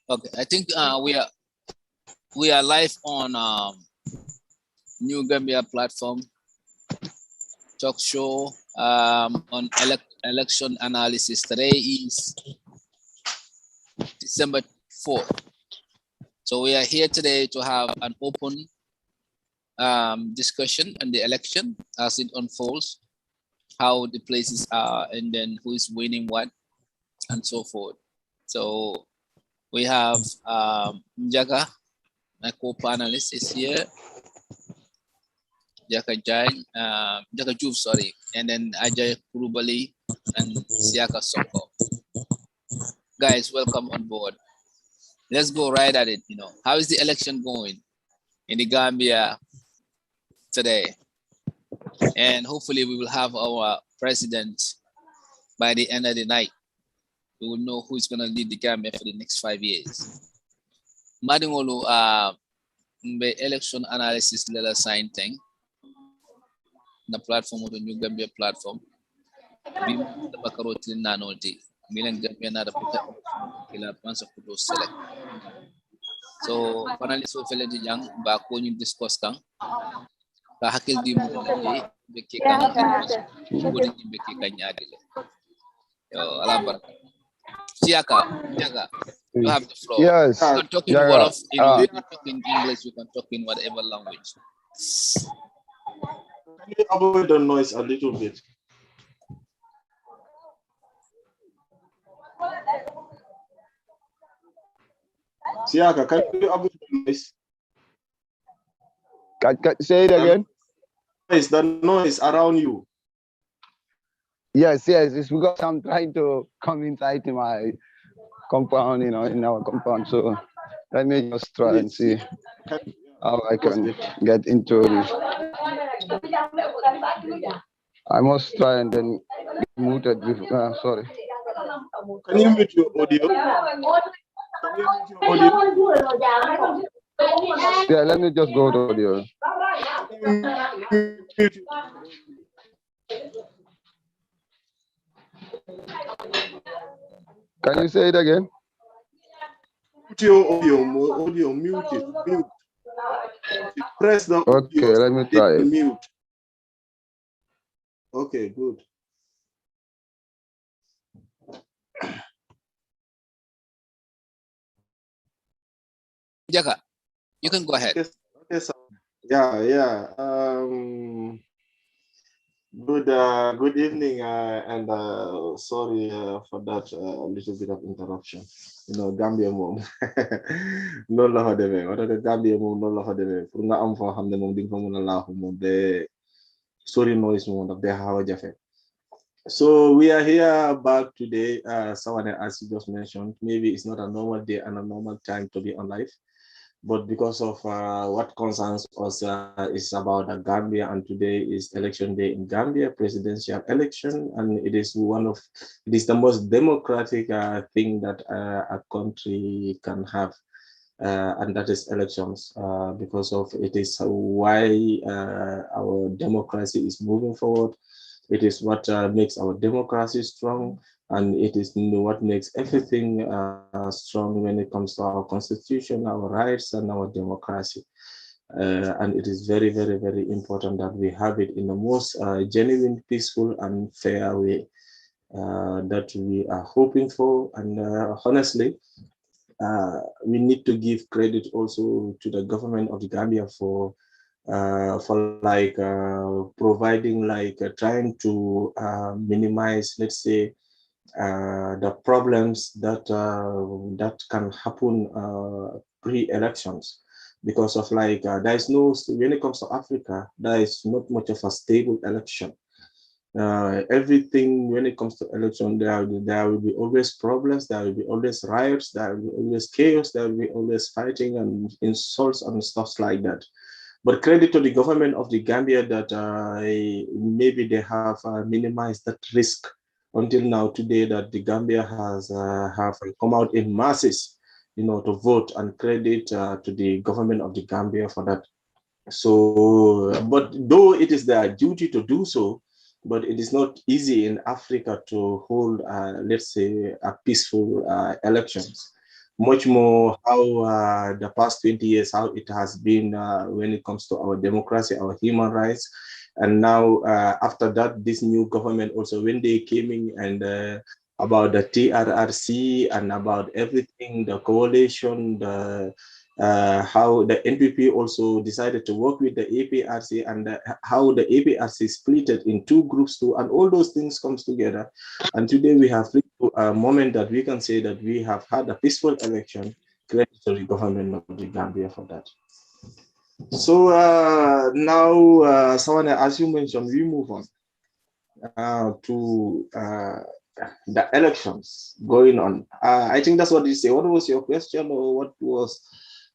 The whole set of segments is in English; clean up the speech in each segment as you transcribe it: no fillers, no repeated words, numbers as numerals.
Okay, I think we are live on New Gambia platform talk show on election analysis. Today is December 4th. So we are here today to have an open discussion on the election as it unfolds, how the places are, and then who is winning what, and so forth. So we have Njaga, my co-panelist is here. Jaka Juve, sorry, and then Ajay Kurubali and Siaka Soko. Guys, welcome on board. Let's go right at it. How is the election going in the Gambia today? And hopefully we will have our president by the end of the night. We will know who is going to lead the Gambia for the next 5 years. Madingolu, the election analysis letter sign thing. The platform of the New Gambia platform. Milan Gambia na kila pansa kudo select. So panelists so felenti jang ba ko ñu discuss kan ka hakil di mo le bekke kan ko di bekke kan adile. Yo ala barka. Siaka, Jaga, you have the floor. Yes. You can talk in Wolof, you can talk in English, you can talk in whatever language. Can you avoid the noise a little bit? Siaka, can you avoid the noise? Say it again. The noise around you. Yes, it's because I'm trying to come inside my compound, in our compound. So let me just try and see how I can get into this. I must try and then get muted. Sorry. Can you mute your audio? Yeah, let me just go to audio. Can you say it again? Mute your audio, mute it. Mute. Press the audio. Okay, let me try it. Mute. Okay, good. Jaga, you can go ahead. Okay, so, yeah. Good evening, and sorry for that little bit of interruption. Gambia mom. No la hodeme. What the Gambia mom no la hodeme. For nga am fo xamne mom ding fa mëna laaxu mom de sorry noise mom daf de xawa jafe. So we are here back today. Someone, as you just mentioned, maybe it's not a normal day and a normal time to be on live. But because of what concerns us is about the Gambia, and today is election day in Gambia, presidential election, and it is the most democratic thing that a country can have, and that is elections. Because of it is why our democracy is moving forward. It is what makes our democracy strong, and it is what makes everything strong when it comes to our constitution, our rights, and our democracy. And it is very, very, very important that we have it in the most genuine, peaceful, and fair way that we are hoping for. And honestly, we need to give credit also to the government of the Gambia for providing trying to minimize, let's say, the problems that can happen pre-elections, because of there is no, when it comes to Africa, there is not much of a stable election. Everything when it comes to election, there will be always problems, there will be always riots, there will be always chaos, there will be always fighting and insults and stuff like that. But credit to the government of the Gambia that maybe they have minimized that risk until now today, that the Gambia has have come out in masses, to vote, and credit to the government of the Gambia for that. So, but though it is their duty to do so, but it is not easy in Africa to hold, let's say, a peaceful elections. much more how the past 20 years, how it has been when it comes to our democracy, our human rights. And now after that, this new government also, when they came in and about the TRRC and about everything, the coalition, the how the NPP also decided to work with the APRC, and how the APRC split it in two groups too, and all those things comes together. And today we have reached to a moment that we can say that we have had a peaceful election. Credit to the government of the Gambia for that. So now, Sawane, as you mentioned, we move on to the elections going on. I think that's what you say. What was your question, or what was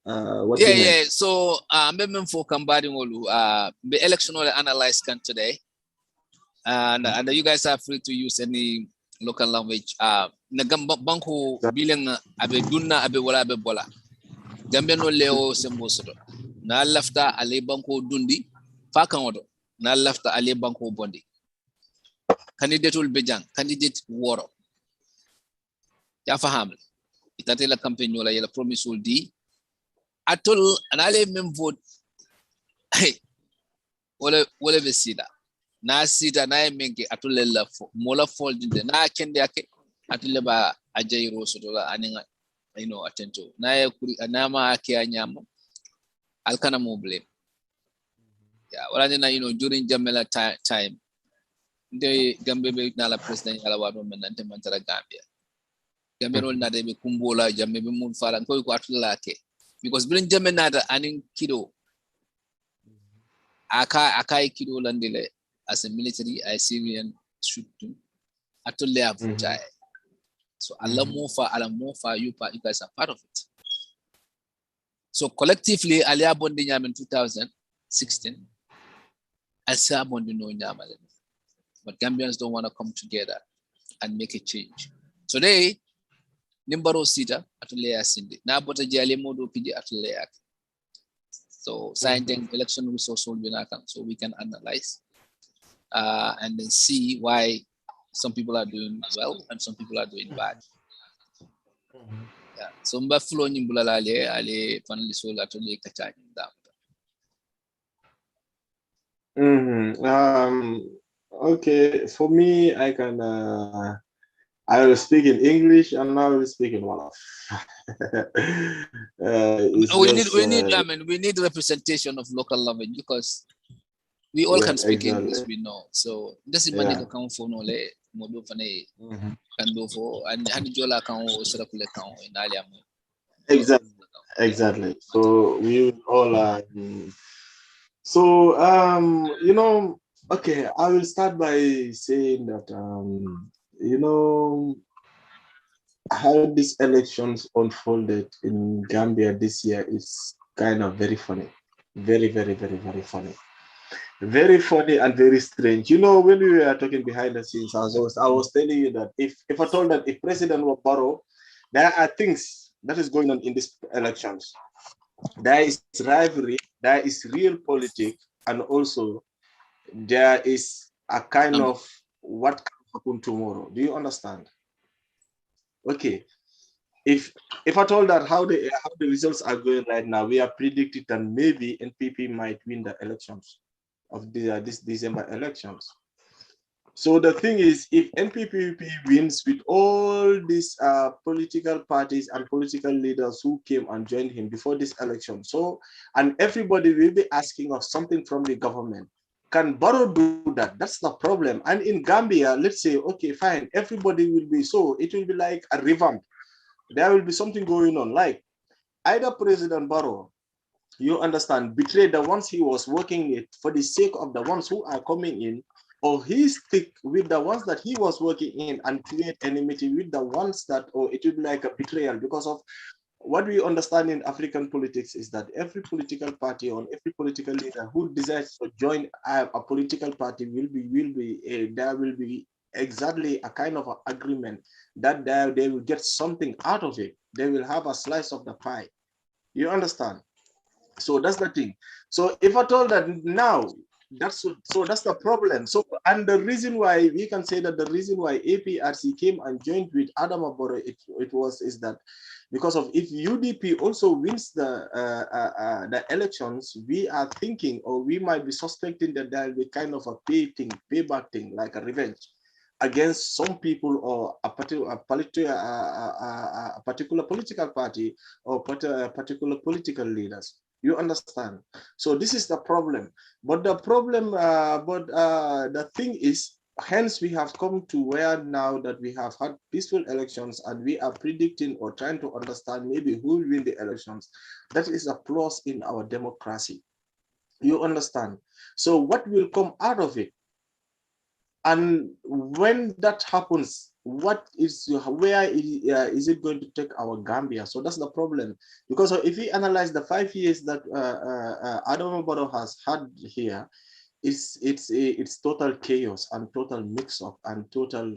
what you meant? Yeah. So I'm for combating all the election analyzed can today, and you guys are free to use any local language. Banko bilang abe dunna abe wala abe bola. Gambia no leo sembo soto. Na lafta ale banko dundi fakan odo. Na lafta ale banko bondi. Candidate will be jang, candidate woro. Ya faham. Itate la campaign wala yela promise will di. Atol anale mem vote. Hey. Wala be sida. Na sida na menke atol la mola fold dinde na kende ake atol ba ajayro soto la aninga atento. Na kuri anama ake anyama. Alkana mo blame. Yeah, wala na during Jamela time. The Gambia be na la president ala wado menante mantara Gambia. Gambia no na de be kumbola jamme be mun fara ko atula ke because during Jamena da anin kido aka kido landile as a military a civilian shooting atulle avuta. So ala mofa you guys are part of it. So collectively alia bondi nyam in 2016 asa bondi no nyamale. But Gambians don't want to come together and make a change. Today, Nimbaro Sita Atulea Cindy. Now, but a Jalemodo PD Atulea. So, signing election resource will be so we can analyze and then see why some people are doing well and some people are doing bad. Yeah. So, Mbaflo Nimbula Ale finally sold Atulea Kachani down. Okay, for me, I will speak in English and I will speak in Wolof. We need representation of local language because we all can speak English, we know. So this is money account for no le modo fane can do for and jola account sort of account in Aliam. Exactly. So we all so okay, I will start by saying that how these elections unfolded in Gambia this year is kind of very funny. Very, very, very, very funny. Very funny and very strange. When we were talking behind the scenes, I was telling you that if I told that if President were borrow, there are things that is going on in these elections. There is rivalry, there is real politics, and also there is a kind of what can happen tomorrow. Do you understand? Okay. If I told that how the results are going right now, we are predicting that maybe NPP might win the elections of this December elections. So the thing is, if NPP wins with all these political parties and political leaders who came and joined him before this election, and everybody will be asking of something from the government. Can Barrow do that? That's the problem. And in Gambia, let's say, okay, fine, everybody will be it will be like a revamp. There will be something going on, like either President Barrow, you understand, betrayed the ones he was working with for the sake of the ones who are coming in, or he stick with the ones that he was working in and create enmity with the ones that, or it would be like a betrayal, because of what we understand in African politics is that every political party or every political leader who decides to join a political party there will be exactly a kind of agreement that they will get something out of it. They will have a slice of the pie. You understand? So that's the thing. So if I told that now, that's the problem. So, and the reason why we can say that the reason why APRC came and joined with Adama Barrow, is that Because of if UDP also wins the elections, we are thinking, or we might be suspecting that there will be kind of a payback thing, like a revenge against some people or a particular political party or particular political leaders. You understand? So this is the problem. But the problem, the thing is, hence we have come to where now that we have had peaceful elections and we are predicting or trying to understand maybe who will win the elections. That is a plus in our democracy. You understand? So what will come out of it? And when that happens, where is it going to take our Gambia? So that's the problem. Because if we analyze the 5 years that Adam Barrow has had here, it's total chaos and total mix up and total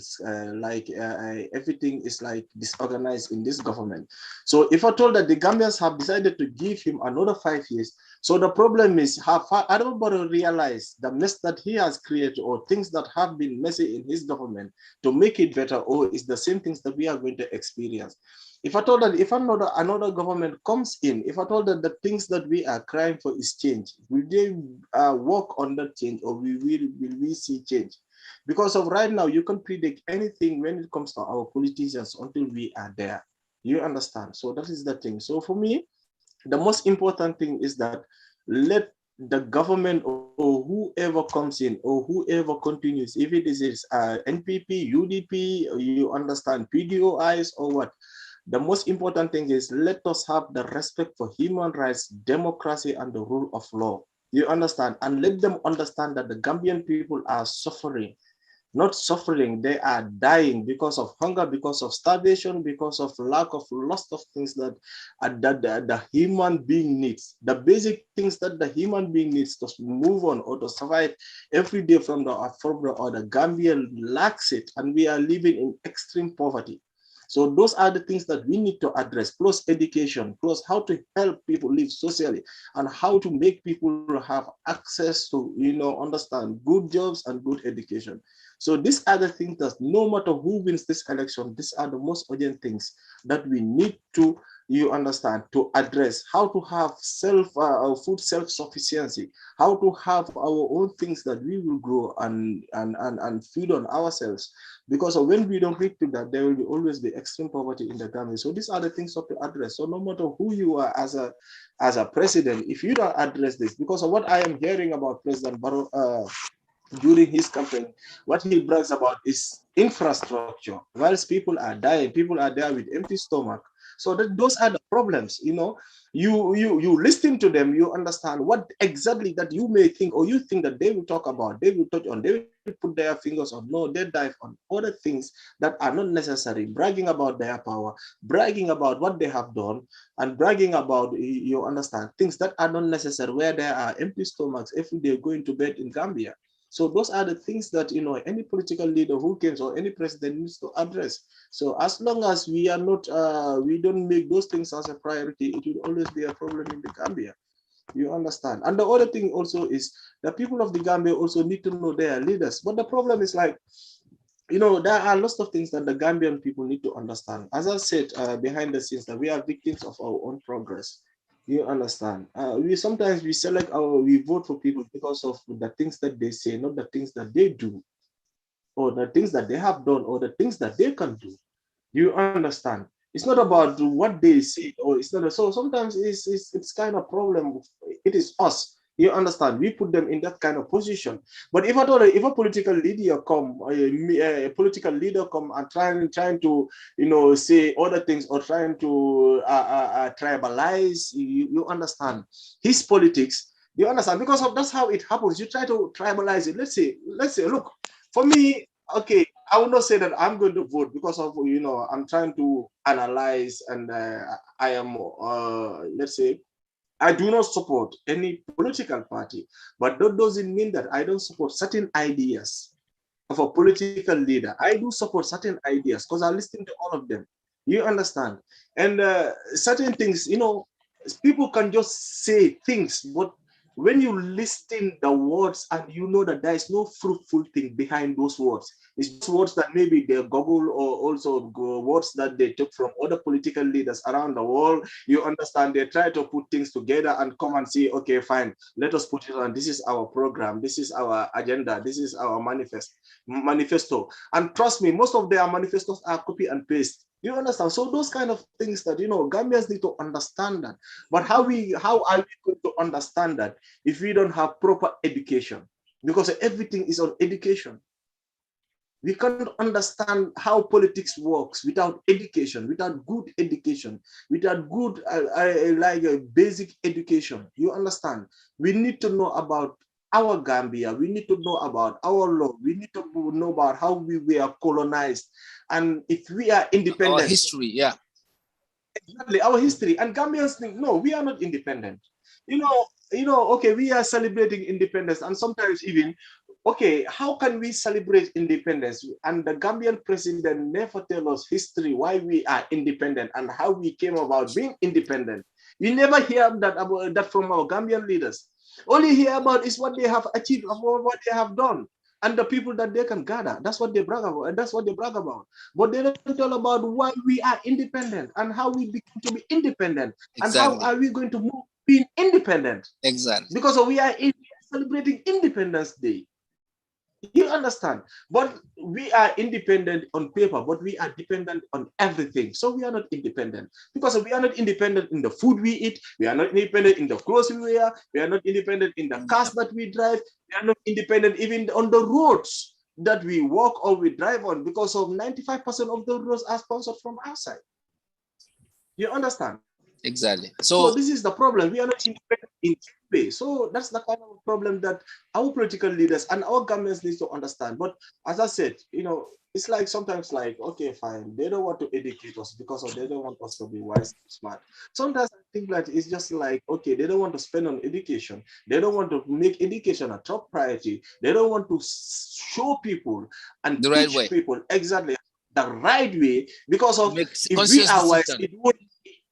everything is like disorganized in this government. So if I told that the Gambians have decided to give him another 5 years, so the problem is how far everybody realize the mess that he has created or things that have been messy in his government to make it better, or is the same things that we are going to experience. If I told that if another government comes in, if I told that the things that we are crying for is change, will they work on that change, or will we see change? Because of right now, you can predict anything when it comes to our politicians until we are there. You understand? So that is the thing. So for me, the most important thing is that let the government or whoever comes in or whoever continues, if it is NPP, UDP, you understand, PDOIs or what, the most important thing is let us have the respect for human rights, democracy, and the rule of law. You understand? And let them understand that the Gambian people are suffering. Not suffering, they are dying because of hunger, because of starvation, because of lack of lots of things that the human being needs. The basic things that the human being needs to move on or to survive every day from the Gambian lacks it, and we are living in extreme poverty. So those are the things that we need to address, plus education, plus how to help people live socially, and how to make people have access to, understand good jobs and good education. So these are the things that no matter who wins this election, these are the most urgent things that we need to, to address. How to have food self-sufficiency, how to have our own things that we will grow and feed on ourselves. Because when we don't reach to that, there will always be extreme poverty in the Gambia. So these are the things to address. So no matter who you are as a president, if you don't address this, because of what I am hearing about President Barrow during his campaign, what he brags about is infrastructure. Whilst people are dying, people are there with empty stomach. So those are the problems. You listen to them, you understand what exactly that you may think, or you think that they will talk about, they will touch on, they will put their fingers on. No, they dive on other things that are not necessary, bragging about their power, bragging about what they have done, and bragging about, you understand, things that are not necessary, where there are empty stomachs every day going to bed in Gambia. So those are the things that, any political leader who comes or any president needs to address. So as long as we are not, we don't make those things as a priority, it will always be a problem in the Gambia. You understand? And the other thing also is the people of the Gambia also need to know their leaders. But the problem is like, there are lots of things that the Gambian people need to understand. As I said, behind the scenes, that we are victims of our own progress. You understand? We select we vote for people because of the things that they say, not the things that they do, or the things that they have done, or the things that they can do. You understand? It's not about what they say, or it's not. So sometimes it's kind of problem. It is us. You understand? We put them in that kind of position. But if if a political leader come, a political leader come and trying to, say other things, or trying to tribalize, you understand his politics. You understand? Because that's how it happens. You try to tribalize it. Let's say, look, for me, okay, I will not say that I'm going to vote because of, I'm trying to analyze, and I am, let's say, I do not support any political party, but that doesn't mean that I don't support certain ideas of a political leader. I do support certain ideas because I listen to all of them. You understand? And certain things, people can just say things, but when you listen the words and you know that there is no fruitful thing behind those words, it's just words that maybe they Google or also words that they took from other political leaders around the world. You understand, they try to put things together and come and say, okay, fine, let us put it on. This is our program. This is our agenda. This is our manifesto. And trust me, most of their manifestos are copy and paste. You understand? So those kind of things that, Gambians need to understand that. But how are we going to understand that if we don't have proper education? Because everything is on education. We can't understand how politics works without education, without good education, without good basic education. You understand? We need to know about our Gambia. We need to know about our law. We need to know about how we were colonized. And if we are independent. Our history, yeah. Exactly, our history. And Gambians think, no, we are not independent. Okay, we are celebrating independence. And sometimes even, okay, how can we celebrate independence? And the Gambian president never tell us history, why we are independent and how we came about being independent. We never hear about that from our Gambian leaders. All you hear about is what they have achieved, what they have done, and the people that they can gather. That's what they brag about, and that's what they brag about. But they don't tell about why we are independent and how we became to be independent, and how are we going to move being independent. Exactly. Because we are celebrating Independence Day. You understand? But we are independent on paper, but we are dependent on everything. So we are not independent. Because we are not independent in the food we eat. We are not independent in the clothes we wear. We are not independent in the cars that we drive. We are not independent even on the roads that we walk or we drive on, because of 95% of the roads are sponsored from outside. You understand? Exactly. So this is the problem. We are not independent in pay. So that's the kind of problem that our political leaders and our governments need to understand. But as I said, it's like sometimes like, okay, fine, they don't want to educate us because they don't want us to be wise and smart. Sometimes I think that it's just like, okay, they don't want to spend on education. They don't want to make education a top priority. They don't want to show people and the teach right way. people exactly the right way, because of if we are wise,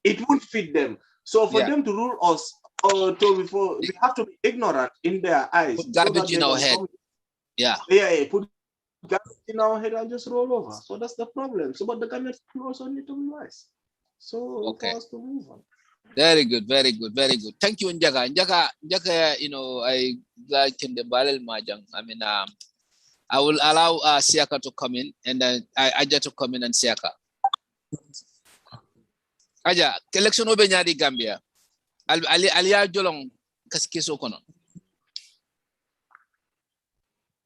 it won't fit them. So for them to rule us, we have to be ignorant in their eyes. Put garbage in our head. Put garbage in our head and just roll over. So that's the problem. So, but the government also need to be wise. So for us to move on. Very good, very good, very good. Thank you, Njaga. Njaga, I like in the barrel majang. I mean, I will allow Siaka to come in, and then Aja to come in and Siaka. Aja, election obe nyadi Gambia. Alia jolong kaskiso kono.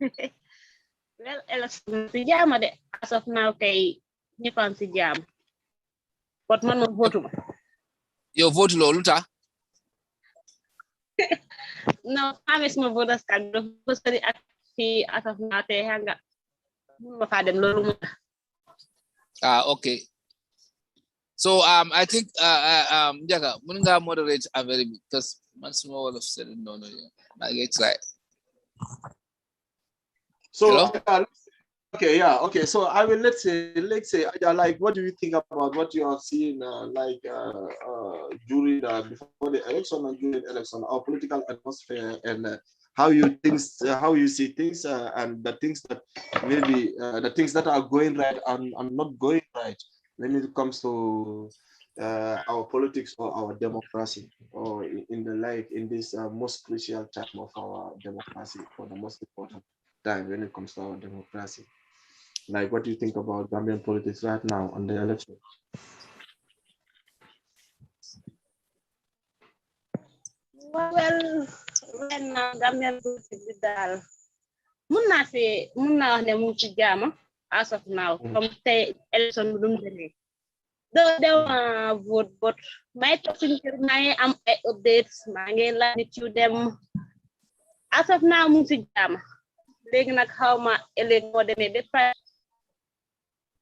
Well, election si jam de as of now kay ñeppam si jam. But man mo vote ma. Yo vote lo luta? No, amis ma voters card do sari ak fi as of now te hanga. Ma fa dem lolu. Okay. So I think Jaga, Munga moderate a very because much more of said no. I get right. So okay. So I will let's say like, what do you think about what you have seen during before the election and during the election, our political atmosphere, and how you see things, and the things that maybe the things that are going right and not going right when it comes to our politics or our democracy, or in this most crucial time of our democracy, or the most important time when it comes to our democracy. Like, what do you think about Gambian politics right now on the election? Well, right now Gambian politics dal mun na wax ne mu ci jama as of now comme tay election bu dum demé do vote, but may tok suñu kër may am ay updates ma ngi la nit yu dem as of now mu ci jama légui nak xawma elek mo demé be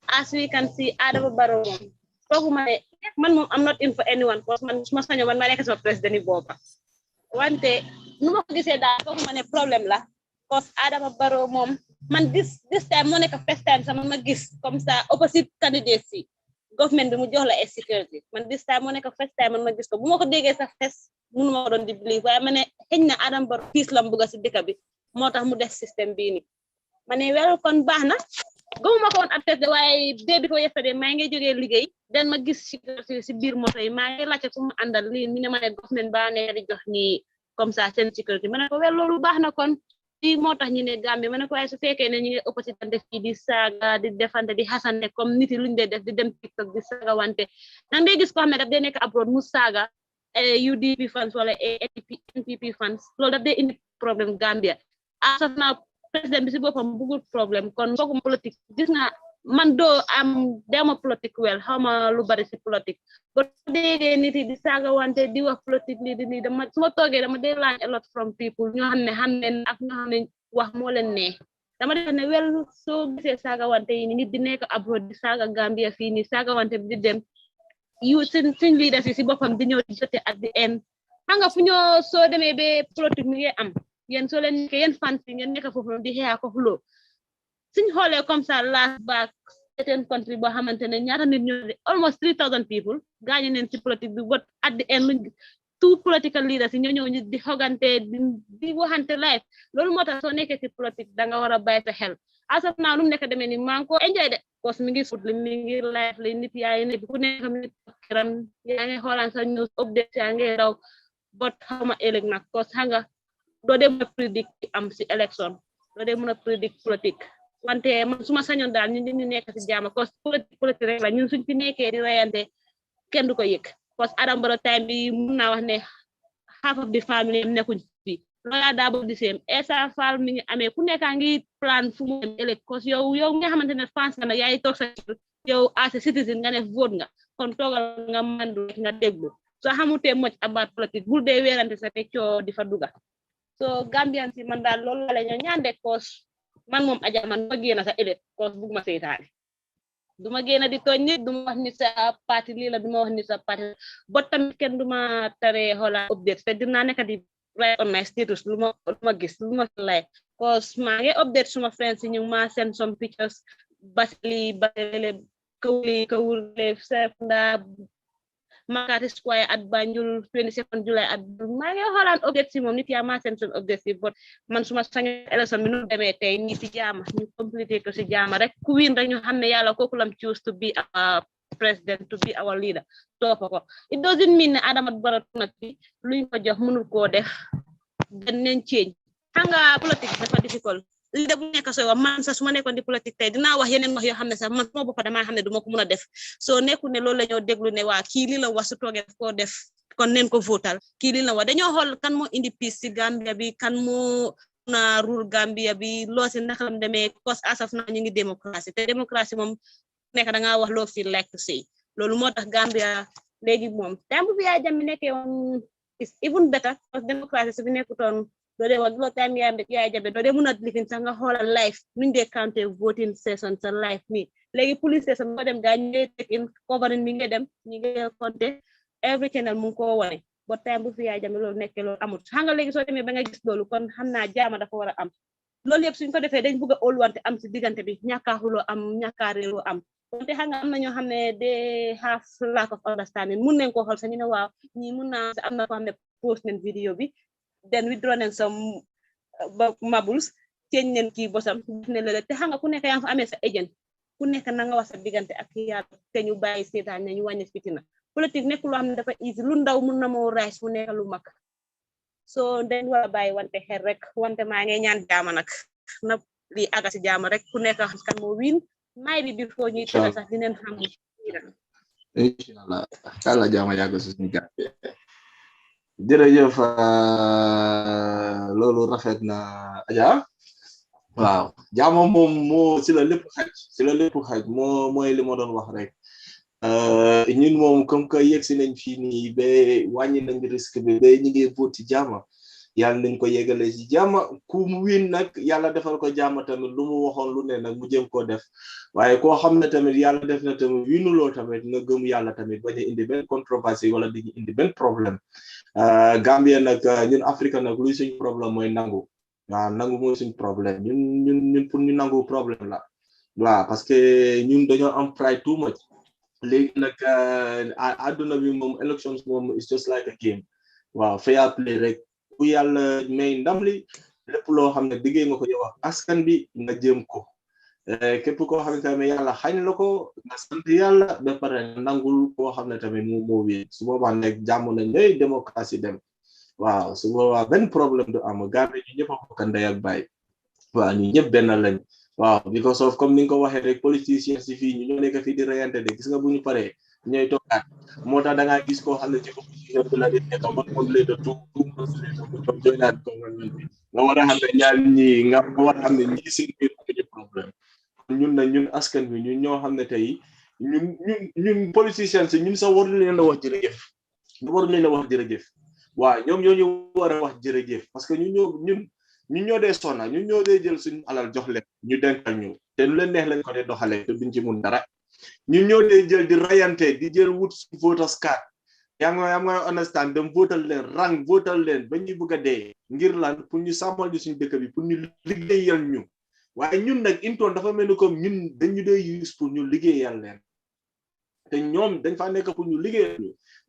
as we can see Adama Barrow foguma ne man mom I'm not in for anyone because man suma sañu man ma nek sama president boba wante numa ko gisé da foguma ne problème la because Adama Barrow mom man this time mo nek first time sama ma gis comme ça opposite candidacy government bi mu jox la security man this time mo nek first time man ma gis ko buma ko déggé sax fess mënuma ko don di believe waye mané xëñ na Adam Barrow peace lam bëgg si dëkk bi moo tax mu def système bii ni ma ne wel kon baax na gëmuma ko woon at de waaye day before yesterday maa ngi jógee liggéey den ma gis si biir moto yi maa ngi laajte ku ma àndal lii mi ne ma ne government ba ne di jox ni comme ça seen sécurité ma ne ko wel loolu baax na kon fii moo tax ñu ne Gambie ma ne ko waaye su fekkee ne ñu ngi opposite def fii di saaga di defante di xasante comme nit yi luñ dee def di dem TikTok di saaga wante nang day gis ko xam ne daf dee nekk abroad mu saaga UDP fans wala NGP fans loolu daf dee indi problème Gambia as of now président bi si boppam bëggul problème kon foogum politique gis nga man doo am dema politique wel xawma lu bari si politique ba déggee nit yi di saaga wante di wax politique lii di nii dama su ma toogee dama dee learn a lot from people ñoo xam ne ak ñoo xam ne wax moo leen neex dama def ne wel soo gisee saaga wante yi nit di nekk abroad di saaga Gambia fii nii saaga wante bi di dem yu suñ leaders yi si boppam di ñëw di jote at the end xam nga fu ñoo soo demee ba politique mi ngi am yéen soo leen nekkee yéen fans yi ngeen nekk foofu di xeex ko xuloo suñ xoolee comme ça last back certain country boo xamante ne ñaata nit ñoo almost 3000 people gaañu neen si politique bi but at the end luñ two political leaders yi ñoo ñëw ñu di xogante di waxante live loolu moo tax soo nekkee si politique da nga war a bàyyi sa xel asaf naa lu mu nekk demee ni maa ngi ko enjoy de parce que mi ngi fut li mi ngi live li nit yaa ngi ne ku nekk mi kiram yaa ngi xoolaan sa news update yaa ngi daw but xawma ëllëg nag parce que xam nga doo dee mën a predict am si élection doo dee mën a predict politique wante man suma sañoon daal ñun ñu nekk si jaama cause politique rek la ñun suñ fi nekkee di rayante kenn du ko yëg parce que Adam Barrow time bi mun naa wax ne half of the family am nekkuñ fi loola daa boobu di seem Essa Faal mi ngi amee ku nekkaa ngi plan fu mu dem ëllëg cause yow nga xamante ne France nga ne yaay toog sa yow as a citizen nga ne vote nga kon toogal nga mandu rek nga déglu soo xamutee much about politique bul dee weerante sa teccoo di fa duga so Gambian si man daal loolu la ñu ñaan de cause man moom aja man duma génn sa ëllëg cause buguma seytaane duma génn di tooñ nit duma wax nit sa parti lii la duma wax nit sa parti bot tamit kenn duma tare xoola update te dinaa nekk di write on my status lu ma gis lu ma lay cause maa ngi update suma friends yi ñu ma send some pictures basili kawule Sefunda Makati Square at Banjul 22nd July at maa ngi xoolaan update si moom nit yaa ma seen update si but man suma sañ élection bi nu demee tey ñi si jaama ñu complété ko si jaama rek ku win rek ñu xam ne yàlla kooku lam choose to be our president to be our leader toppa ko it doesn't mean ne Adama Barrow nag bi luñ ko jox mënul koo def gën nañ change xam nga politique dafa difficult li de bu nekk sooy wax man sax su ma nekkoon di politique tey dinaa wax yeneen wax yoo xam ne sax man sama bopp damaa xam ne du ma ko mën a def soo nekku ne loolu la ñoo déglu ne waa kii li la wax su toogee koo def kon neen ko votal kii li la wax dañoo xool kan moo indi peace si Gambia bi kan moo na rule Gambia bi loo si naka la demee cause as of now ñu ngi démocratie te démocratie moom nekk da ngaa wax loo feel like to say loolu moo tax Gambia léegi moom temps bu fi Yaya Jammeh nekkee woon is even better parce que démocratie su fi nekkutoon doo dee wax loo time Yaya Jammeh doo dee mën a lifin sax nga xoolal live nuñ dee counté voting session sa live nii léegi police station moo dem gaa ñu ngi take in covering mi ngi dem ñu ngi compté every channel mu ngi koo wane ba time bu fi Yaya Jammeh loolu nekkee loolu amut xam nga léegi soo demee ba nga gis loolu kon xam naa jaama dafa war a am loolu yëpp suñ ko defee dañ bëgg a óoluwante am si diggante bi ñàkkaaruloo am ñàkkaareeloo am wante xam nga am na ñoo xam ne they have lack of understanding mun nañ koo xool sax ñu ne waaw ñi mun naa am na ko xam ne post nañ vidéo bi then withdraw nañ some marbles change nañ kii bosam ne la te xam nga ku nekk yaa ngi fa amee sa agent ku nekk na nga wax sa diggante ak yàlla te ñu bàyyi seetaan ne ñu wàññi fitina politique nekk loo xam ne dafa easy lu ndaw mun na moo rise mu nekk lu mag so dañ war a bàyyi wante xel rek wante maa ngi ñaan jaama nag na lii aga si jaama rek ku nekk xam kan moo win may bi before ñuy tëral sax dinañ xam inshallah kala jaama yàgg suñu gàtt jërëjëf loolu rafet na Adja waaw jaama moom moo si la lépp xaj mooy li ma doon wax rek ñun moom comme que yegg si nañ fii nii ba wàññi nañ risque bi ba ñu ngi vote ci jaama yàlla nañ ko yegale ci jaama ku mu win nag yàlla defal ko jaama tamit lu mu waxoon lu ne nag mu jëm koo def waaye koo xam ne tamit yàlla def na tamit winuloo tamit nga gëm yàlla tamit bañ a indi benn controversie wala di indi benn problème Gambia nag ñun Afrique nag luy suñ problème mooy nangu waaw nangu mooy suñ problème ñun pour ñu nangu problème la waaw parce que ñun dañoo am pride too much léegi nag àdduna bi moom elections moom is just like a game waaw fair play rek bu yàlla may ndam li lépp loo xam ne diggee nga ko yow ak askan bi nga jëm ko képp koo xam ne tamit yàlla xañ la ko nga sant yàlla ba pare nangul koo xam ne tamit moo wéet su boobaa nekk jàmm na ñooy démocratie dem waaw su boobaa benn problème du am Gambie ñu ñëpp a bokk ndey ak baay waaw ñu ñëpp benn lañ waaw because of comme ni nga ko waxee rek politiciens si fii ñu ñoo nekk fii di reyante de gis nga bu ñu paree ñooy toogaat moo tax da ngaa gis koo xam ne ci opposition bi la di nekk man moom lay de tout mu toog joinaat gouvernement bi nga war a xam ne ñaar ñii nga war a xam ne ñii seen biir amuñu problème ñun nag ñun askan bi ñun ñoo xam ne tey ñun politiciens si ñun sax war leen a wax jërëjëf ñu war leen a wax jërëjëf waaw ñoom ñoo ñu war a wax jërëjëf parce que ñun ñoo dee sonna ñun ñoo dee jël suñu alal jox leen ñu denkal ñu te lu leen neex lañ ko dee doxalee te duñ ci mun dara ñun ñoo dee jël di rayante di jël wut suñu voters card yaa nga understand dem votal leen rang votal leen ba ñuy bëgg a dee ngir lan pour ñu sàmmal ñu suñu dëkk bi pour ñu liggéeyal ñu waaye ñun nag intoon dafa mel ni comme ñun dañu dee use pour ñu liggéeyal leen te ñoom dañ faa nekk pour ñu liggéeyal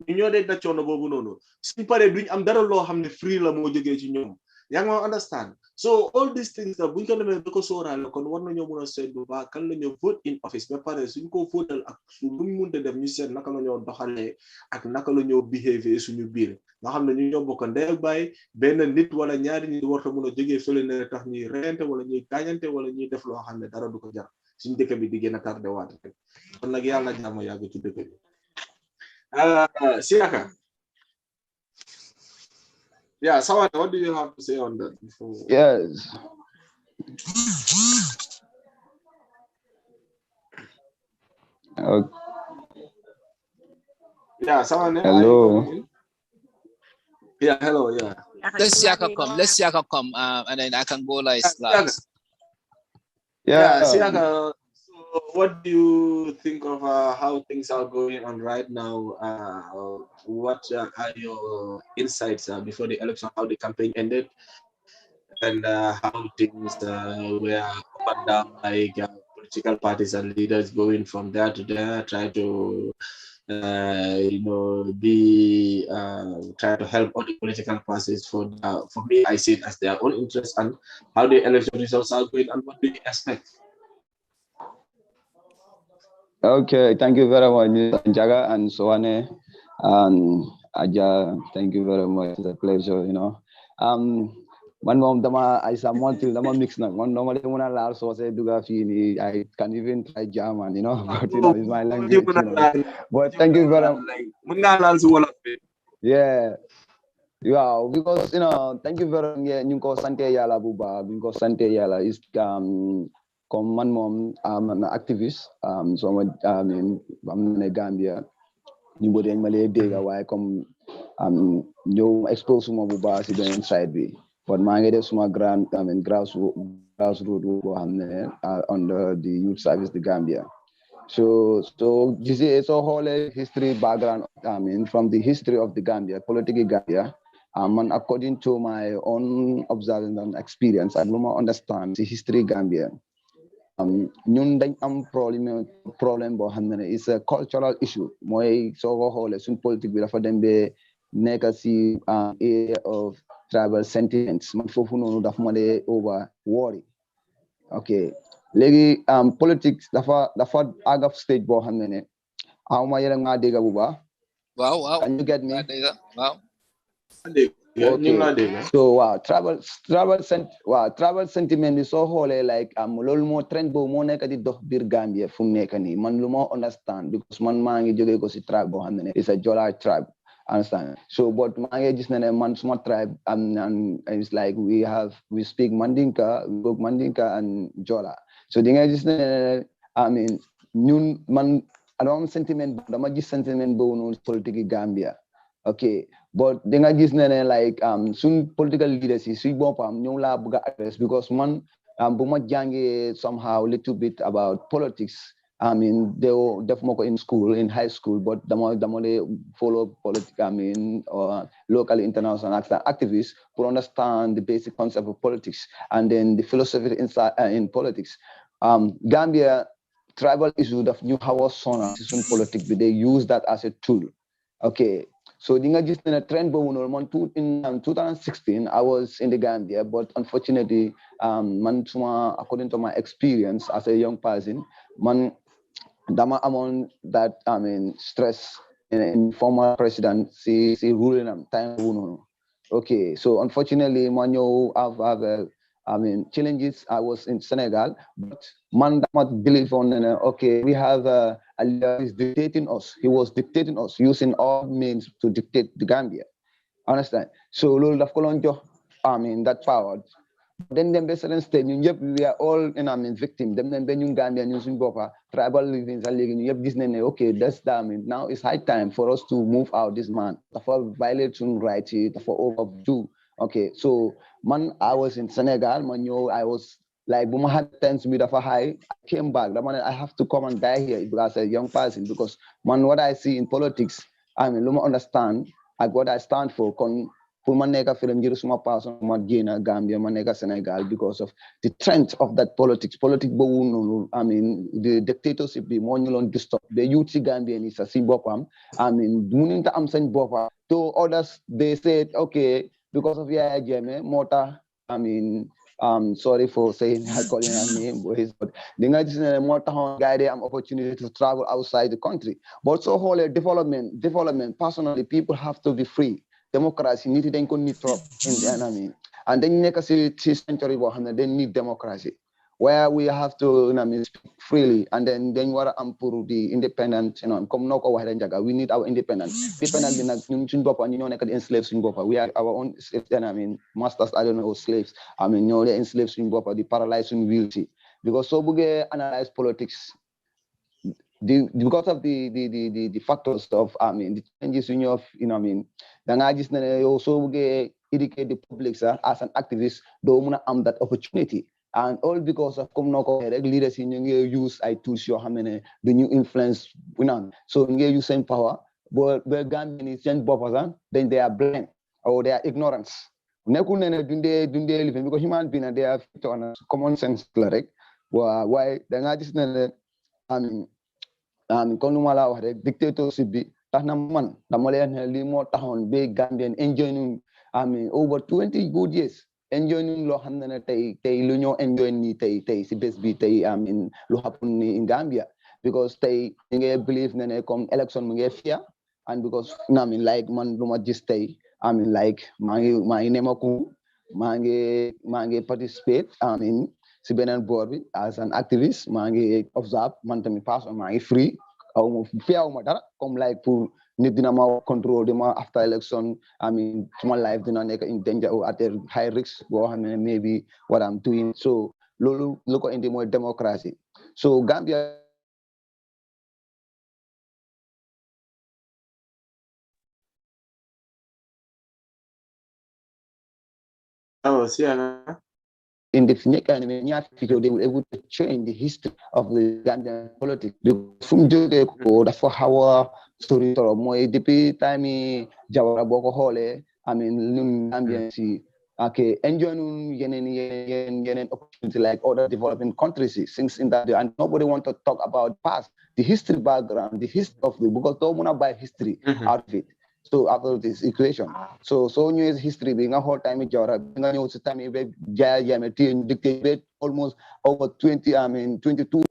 ñu ñoo dee daccoona boobu noonu suñ paree duñ am dara loo xam ne free la moo jógee ci ñoom yaa ngi ma understand so all these things that buñ ko demee da ko sóoraale kon war nañoo mën a seet bu baax kan la ñoo vote in office ba pare suñ ko votal ak su luñ munte def ñu seet naka la ñoo doxalee ak naka la ñoo behavior suñu biir nga xam ne ñu ñoo bokk ndey ak baay benn nit wala ñaari nit warta mën a jógee fële ne tax ñuy reyante wala ñuy gaañante wala ñuy def loo xam ne dara du ko jar suñu dëkk bi di gën a tardé waat rek kon nag yàlla na jàmm yàgg ci dëkk bi Siaka. Yeah, Sawan, what do you have to say on that? Yes. Okay. Yeah, Sawan. Hello. Yeah, hello. Yeah. Let's Siaka come. Let's Siaka come. And then I can go like last. Yeah, Siaka. So, what do you think of how things are going on right now? What are your insights before the election? How the campaign ended, and how things were up and down, like political parties and leaders going from there to there, try to try to help all the political parties. For me, I see it as their own interest and how the election results are going, and what do you expect? Okay, thank you very much, Mr. Jaga and Soane and Aja. Thank you very much. It's a pleasure, One mom dama I multi dama mix na. One normally when I learn so say duga fini I can even try German, but it's my language. But thank you very much. Yeah. Yeah, because thank you very much. Nyunko sante yala buba, nyunko sante yala is comme man moom am na activiste so am na Gambia ñu bëri dañ ma lay dégg waaye comme ñëw expose suma bu baax si beneen side bi but maa ngi def suma grassroots boo xam ne under the youth service de Gambia so soo xoolee history background from the history of the Gambia politique Gambia man according to my own observation and experience ak lu ma understand si history Gambia ñun dañ am problème boo xam ne is a cultural issue mooy soo ko xoolee suñ politique bi dafa dem ba nekk si area of tribal sentiments man foofu noonu dafa ma dee over worry ok léegi politics dafa àgg stage boo xam ne awma yéen a ngi dégg bu baax waaw can you get me waaw okay so tribal sentiment bi soo xoolee like loolu moo trend boobu moo nekk di dox biir Gambia fu mu nekk nii man lu ma understand because man maa ngi jógee ko si tribe boo xam ne is a Jola tribe understand so but maa ngi gis ne man suma tribe and it's like we speak Mandinka we spoke Mandinka and Jola so di nga gis ne ñun man dama am sentiment dama gis sentiment boobu noonu politique Gambia ok but di nga gis ne like suñ political leaders yi suñ boppam ñëw laa bëgg a address because man bu ma jàngee somehow little bit about politics def ma ko in school in high school but dama de follow politics or local international activists to understand the basic concept of politics and then the philosophy inside in politics Gambia tribal issue daf ñu xaw a sonal si suñ politique bi they use that as a tool okay So the just in a trend in 2016 I was in the Gambia, but unfortunately, according to my experience as a young person, dama among that stress in former president see ruling time. Okay, so unfortunately, have challenges. I was in Senegal, but man not believe on okay, we have a leader is dictating us. He was dictating us using all means to dictate the Gambia. Understand? So Lord of Colonjo, that power. Then them certain state, we are all victim. Then Gambian using tribal livings are living. Okay, that's now it's high time for us to move out this man. For violating rights, for overdue. Okay, so man, I was in Senegal, man, I was like Buma had times with a high. I came back. I have to come and die here as a young person because man, what I see in politics, Luma understand what I stand for. Pour ma nekk film jël suma pass ma génn Gambia ma nekk Senegal because of the trend of that politics boobu noonu the dictatorship bi moo ñu loon disturb the youth si Gambia ni sa si boppam mënuñu am seen boppa to others they said okay because of Yaya Jammeh moo tax sorry for saying calling her name but di nga gis ne moo taxoon gars yi am opportunity to travel outside the country but so whole development personally people have to be free. Democracy nit yi dañ ko need trop and then nekk si century boo xam ne they need democracy where we have to speak freely and then dañ war a am pour the independent comme noo ko waxee njaga we need our independence bi nag ñun suñ boppa ñu ñoo nekk di enslave suñ boppa we are our own slaves masters I don't know slaves ñoo de enslave suñ boppa di paralyze suñ will si because soo bëggee analyze politics because of the factors of the changes in your just also educate the public as an activist do am that opportunity and all because of leaders in use tools the new influence so use same power but Gambian is then they are blind or they are ignorance living because human being they are on common sense correct why just comme nu ma la wax rek dictatorship bi tax na man dama leen ne lii moo taxoon ba Gambian enjoy nun over 20 good years enjoy nun loo xam ne tey lu ñoo enjoy nii tey si bés bi tey lu happen ni in Gambia because tey ñu ngi believe ne comme election mu ngi fair and because like man lu ma gis tey like maa ngi nemaku maa ngi participate si beneen boor bi as an activist maa ngi observe man tamit pass maa ngi free awma dara comme like pour nit dina ma control dima after election suma life dina nekk in danger or at a high risk boo xam ne maybe what I'm doing so loolu lu ko indi mooy democracy so Gambia in the near future, they will be able to change the history of the Gambian politics. From for our story, depuis time Jawara Boko Hole, Gambian okay, enjoying yenen opportunity like other developing countries, things in that, and nobody want to talk about past, the history background, the history of the because don't want to buy history out of it. So after this equation, so new history being a whole time in Jora, time dictate almost over 22.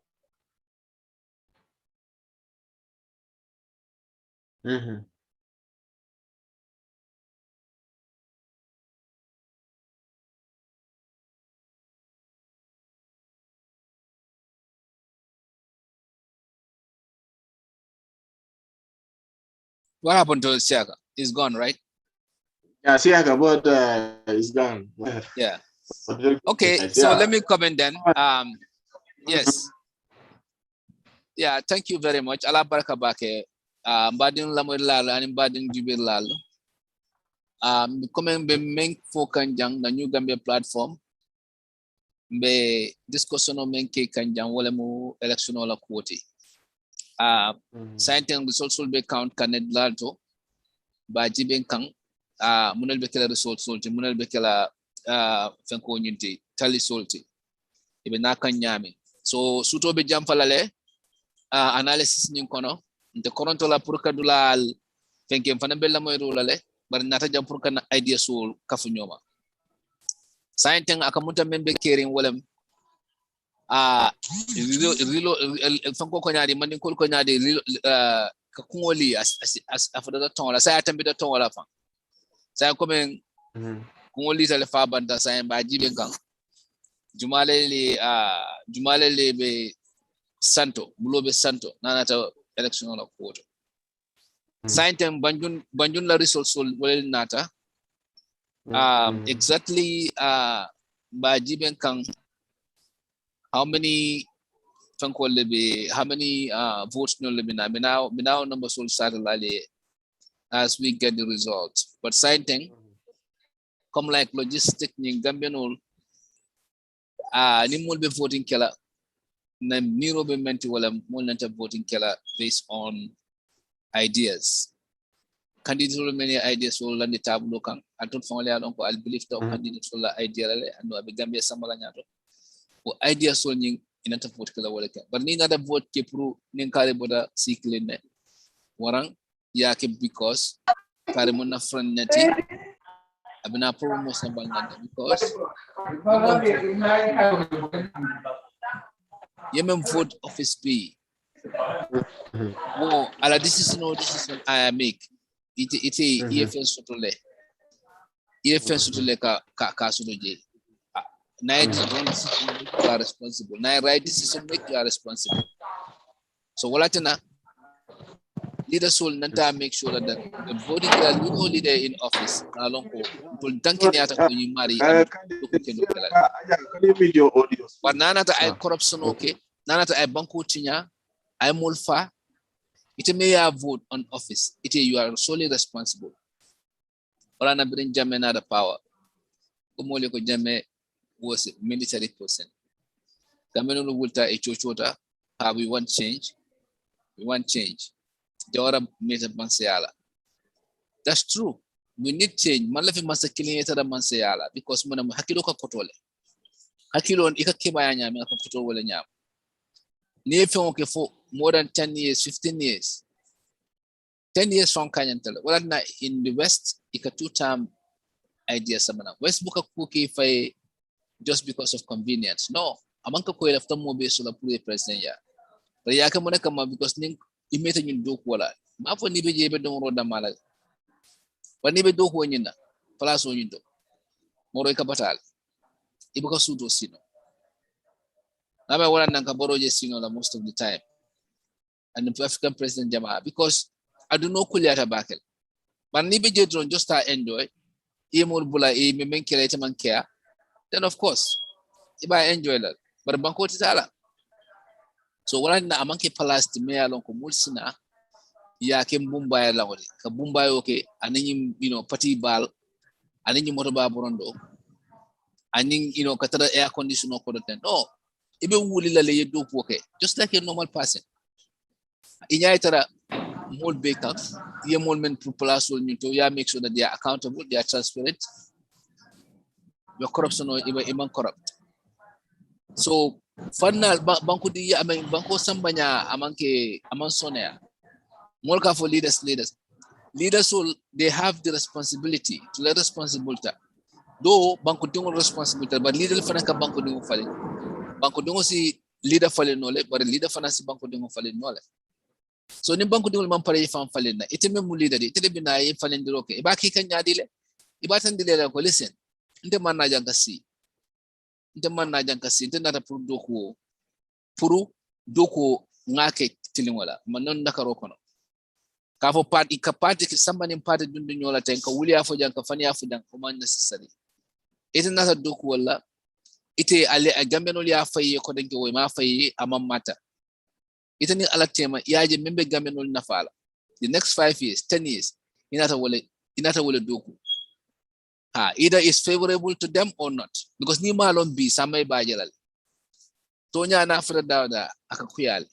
What happened to Siaka? He's gone, right? Yeah, Siaka, but it's gone. Yeah. Okay, so let me comment then. Yes. Yeah, thank you very much. Ala baraka bake. Mbadin lamoy lalo ani mbadin jubir lalo. Comment be men fo kanjang na New Gambia platform. Be discussion o men ke kanjang wala mo election wala quote. Sainteng results will be count kanet lalto. Ba jiben kang munel be kala result solti munel be kala fenko nyinti tali solti. Ibe na kan nyame. So suto be jamfalale analysis nyin kono nte koronto la pour kadulal fenke fana bella moy rolale bar nata jam pour kan idea soul kafu nyoma sainten akamuta membe kering walam rilo fanko ko nyaadi man ko nyaadi ka kungoli as afada ton la sa tambi da ton wala fa sa ko men kungoli tale fa banda sa ba jibe kan jumale le be santo bulobe santo nanata election la koto sainten banjun la resource wala nata exactly ba jibe kan how many votes no libi na now number soul satellite as we get the results but something come like logistic ni gambenol ni mol be voting kala na niro be menti wala mol nanta voting kala based on ideas candidate many ideas will land the table kan atot fon le alon ko al believe to candidate la idea le ando be gambia samala nyato o idea so ni inata vote kala wala ka bar ni ngada vote ke pro nin kare boda cycle ne warang yake because kare mon na friend neti abina promo sambal ngada because yemen vote office B oh ala decision I make it EFN sotole ka sotoje night wrong decision you are responsible night right decision make you are responsible so walatena leader soul nanta make sure that the voting leader in office along ko to dankini ata ko yimari ko kendo kala but nanata ay corruption okay nanata ay banko tinya ay molfa it may have vote on office it you are solely responsible wala na bring jamme na the power ko mole ko jamme was military person gameno wulta e chochota how we want change Jawara meta mansayala that's true we need change man la fi masa kiliyeta da mansayala because mana hakilo ka kotole hakilo ika kibaya nyame ka koto wala nyam ni fe on ke for more than 10 years 15 years 10 years from kanyantala wala na in the west ika two term idea samana west buka kuki fay just because of convenience no amanka ko lafta mo be so la pour president ya ya ka mona kama because ning imeta ñun do ko wala ma fo ni be jebe do ro damala wani be do ko ñina place o ñun do mo roy ka batal ibuka suto sino na be wala nan ka boroje sino la most of the time and the African president jamaa because I do know kuliata bakel man ni be je drone just to enjoy e mo bula e me men kele te man care then of course iba enjoy la bar banko titala so wala na amanke palace ti me alon ko mulsina ya ke mbumbaye la wodi ka bumbaye okay anani pati bal anani moto ba borondo anin katara air conditioner ko den no ibe wuli la le do poke just like a normal person inyay tara mol backup ye mol men pour place wol to ya make sure that they are accountable they are transparent your corruption or even corrupt so final banko di amen banko sambanya aman sonea more for leaders will they have the responsibility to let responsibility though banko dingo responsibility but leader fana ka banko dingo fale banko dingo si leader fale nole but leader fana si banko dingo fale nole so ni banko dingo man pare fan fale na ite memu leader di ite bina yi fale ndiroke iba ki kan nyadile iba tan dile la ko listen nte man na jankasi nte nata pour doko ngake tilingola manon nakaro kono ka fo party sambani party dundu nyola tan ka wuli afo janka fani afo janka ko man necessary ite nata doko wala ite ale a gambenol ya fayi ko denke way ma fayi amam mata ite ni ala tema yaaje membe gambenol nafala the next 5 years 10 years inata wala doko either is favorable to them or not because ni malon bi samay bajelal to nyana fra dawda aka kuyal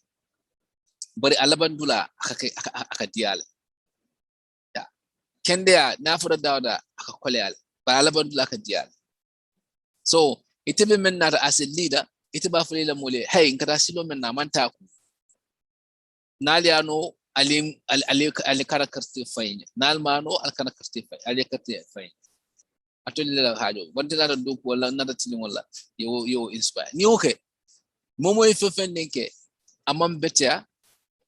bari alabandula aka dial ya kende ya na fra dawda aka koleal bari alabandula aka dial so ite be men nata as a leader ite ba fulila mole hey ngata silo men na manta ku naliano ali karakarte faynya nalmano al karakarte fay ali karte fay atoli la hajo wante na do ko wala na tini wala yo inspire ni okay momo e fefende ke amam betia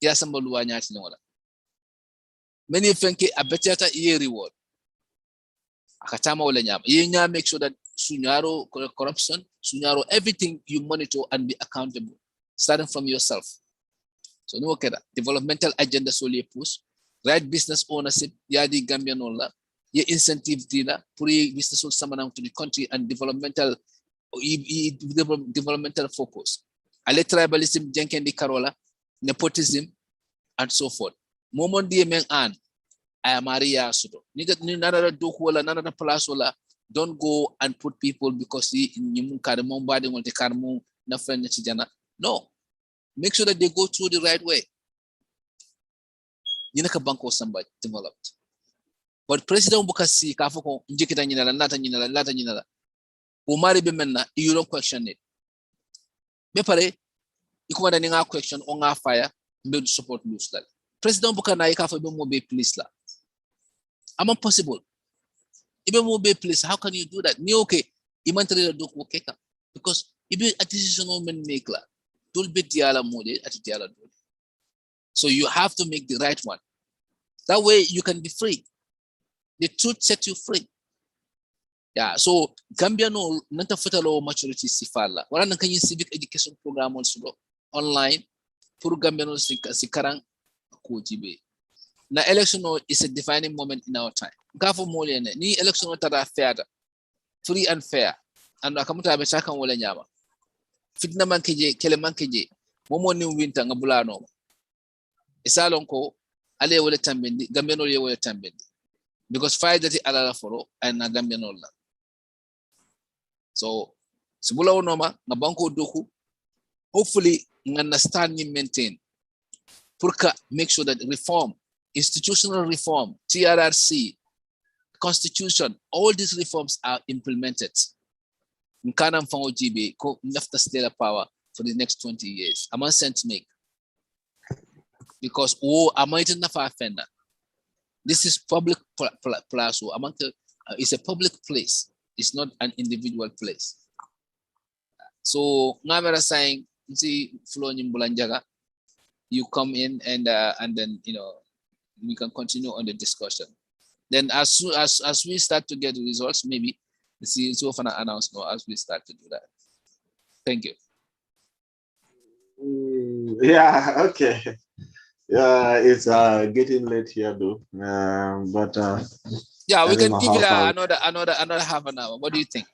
ya samba luwa nyati ni wala many fenke a betia ta ye reward akatama wala nyama ye nyama make sure that sunyaro corruption sunyaro everything you monitor and be accountable starting from yourself. So no okay developmental agenda solely push right business ownership yadi Gambian la ye incentive dila pour business someone to the country and developmental focus ale tribalism jenkendi karola nepotism and so forth momon die men an ay maria sudo ni nana do wala nana place wala don't go and put people because you kare mom badi ngon te karmu na friend ci jana no make sure that they go through the right way yinaka banko samba developed but president bukasi ka foko njikita nyina lata nyina o mari be menna you don't question it be pare ikuma da nga question on nga fire be support loose la president bukana ka fo be mo be please la am possible ibe mo be please how can you do that ni okay imantare do ko keka because ibe a decision on men make la dul be diala mode at diala do so you have to make the right one that way you can be free the truth set you free. Yeah, so Gambia no nanta fatalo maturity sifala. Wala nang kanyang civic education program also online. Puro Gambia no si karang ko jibe. Na election no is a defining moment in our time. Gafo mo ni election no tada fair, free and fair. And akamuta abe chaka wala nyama. Fitna man keje, kele man keje. Momo ni winter ngabulano. Isalon ko ale wala tambendi, Gambia no ye wala tambendi. Because fire that alala foro and na Gambia no la. So sibula onoma na banko doku hopefully understand and maintain purka make sure that reform institutional reform TRRC constitution all these reforms are implemented nkana mfango jibe ko left stellar power for the next 20 years am sent to make because amaitin na fa fenda this is public place it's a public place. It's not an individual place. So Ngamera saying, see, Flowing Bulanjaga, you come in and then we can continue on the discussion. Then as soon as we start to get the results, maybe it's often announced as we start to do that. Thank you. Yeah. Okay. Yeah, it's getting late here though. But yeah, we can give it another half an hour. What do you think?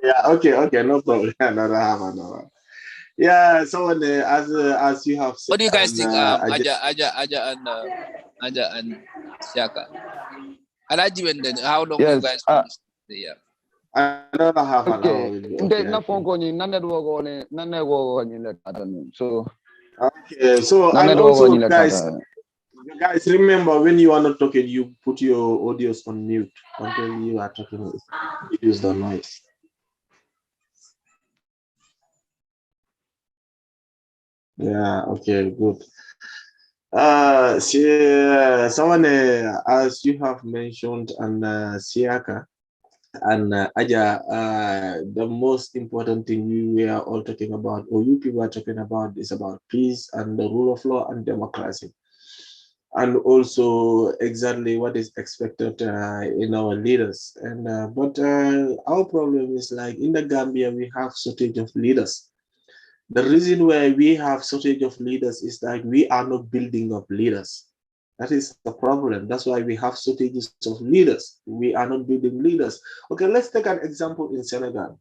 Yeah, okay, no problem. Another half an hour. Yeah, so as you have said, what do you guys think? Aja and Shaka. Alaji, and then how long you guys want to stay? Yeah. Another half an hour. Okay, so and also guys, remember when you are not talking, you put your audios on mute until you are talking. Use the noise. Yeah. Okay. Good. Someone as you have mentioned, and Siaka and Aja, the most important thing we are all talking about, or you people are talking about, is about peace and the rule of law and democracy. And also exactly what is expected in our leaders. And but our problem is like in the Gambia, we have shortage of leaders. The reason why we have shortage of leaders is that we are not building up leaders. That is the problem. That's why we have shortages of leaders. We are not building leaders. Okay, let's take an example in Senegal.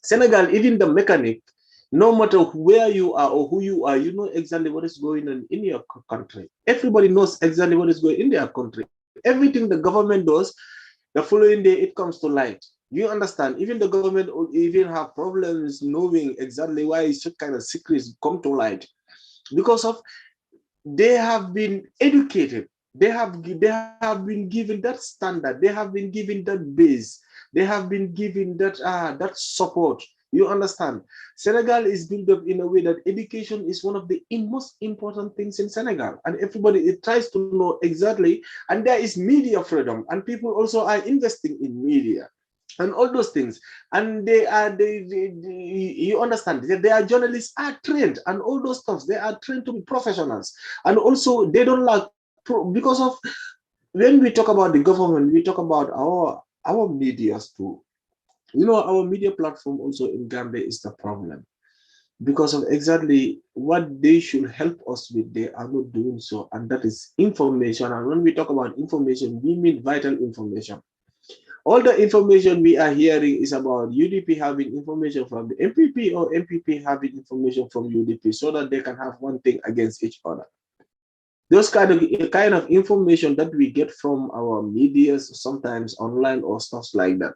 Senegal, even the mechanic, no matter where you are or who you are, you know exactly what is going on in your country. Everybody knows exactly what is going in their country. Everything the government does, the following day it comes to light. You understand? Even the government will even have problems knowing exactly why such kind of secrets come to light, because of they have been educated. They have been given that standard. They have been given that base. They have been given that that support You understand? Senegal is built up in a way that education is one of the most important things in Senegal, and everybody it tries to know exactly. And there is media freedom, and people also are investing in media and all those things. And you understand that their journalists are trained and all those stuff. They are trained to be professionals, and also they don't like because of when we talk about the government, we talk about our medias too. You know, our media platform also in Gambia is the problem because of exactly what they should help us with. They are not doing so, and that is information. And when we talk about information, we mean vital information. All the information we are hearing is about UDP having information from the MPP or MPP having information from UDP so that they can have one thing against each other. Those kind of information that we get from our medias, sometimes online or stuff like that.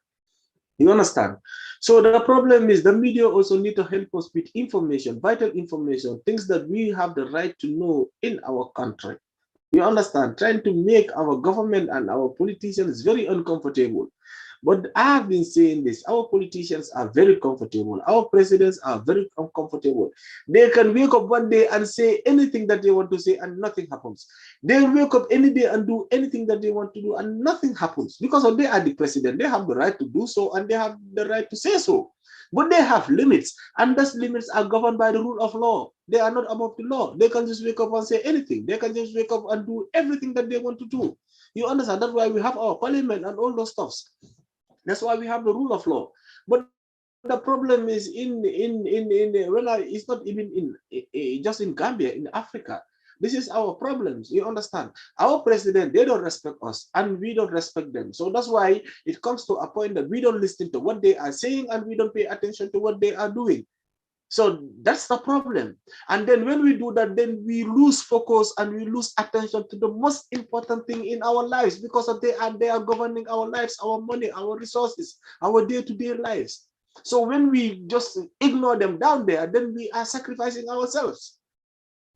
You understand? So the problem is the media also need to help us with information, vital information, things that we have the right to know in our country. You understand? Trying to make our government and our politicians very uncomfortable. But I have been saying this, our politicians are very comfortable. Our presidents are very uncomfortable. They can wake up one day and say anything that they want to say and nothing happens. They wake up any day and do anything that they want to do and nothing happens because they are the president. They have the right to do so and they have the right to say so. But they have limits, and those limits are governed by the rule of law. They are not above the law. They can just wake up and say anything. They can just wake up and do everything that they want to do. You understand? That's why we have our parliament and all those stuffs. That's why we have the rule of law. But the problem is it's not even just in Gambia, in Africa. This is our problems. You understand? Our president, they don't respect us and we don't respect them. So that's why it comes to a point that we don't listen to what they are saying and we don't pay attention to what they are doing. So that's the problem. And then when we do that, then we lose focus and we lose attention to the most important thing in our lives because of they are governing our lives, our money, our resources, our day-to-day lives. So when we just ignore them down there, then we are sacrificing ourselves.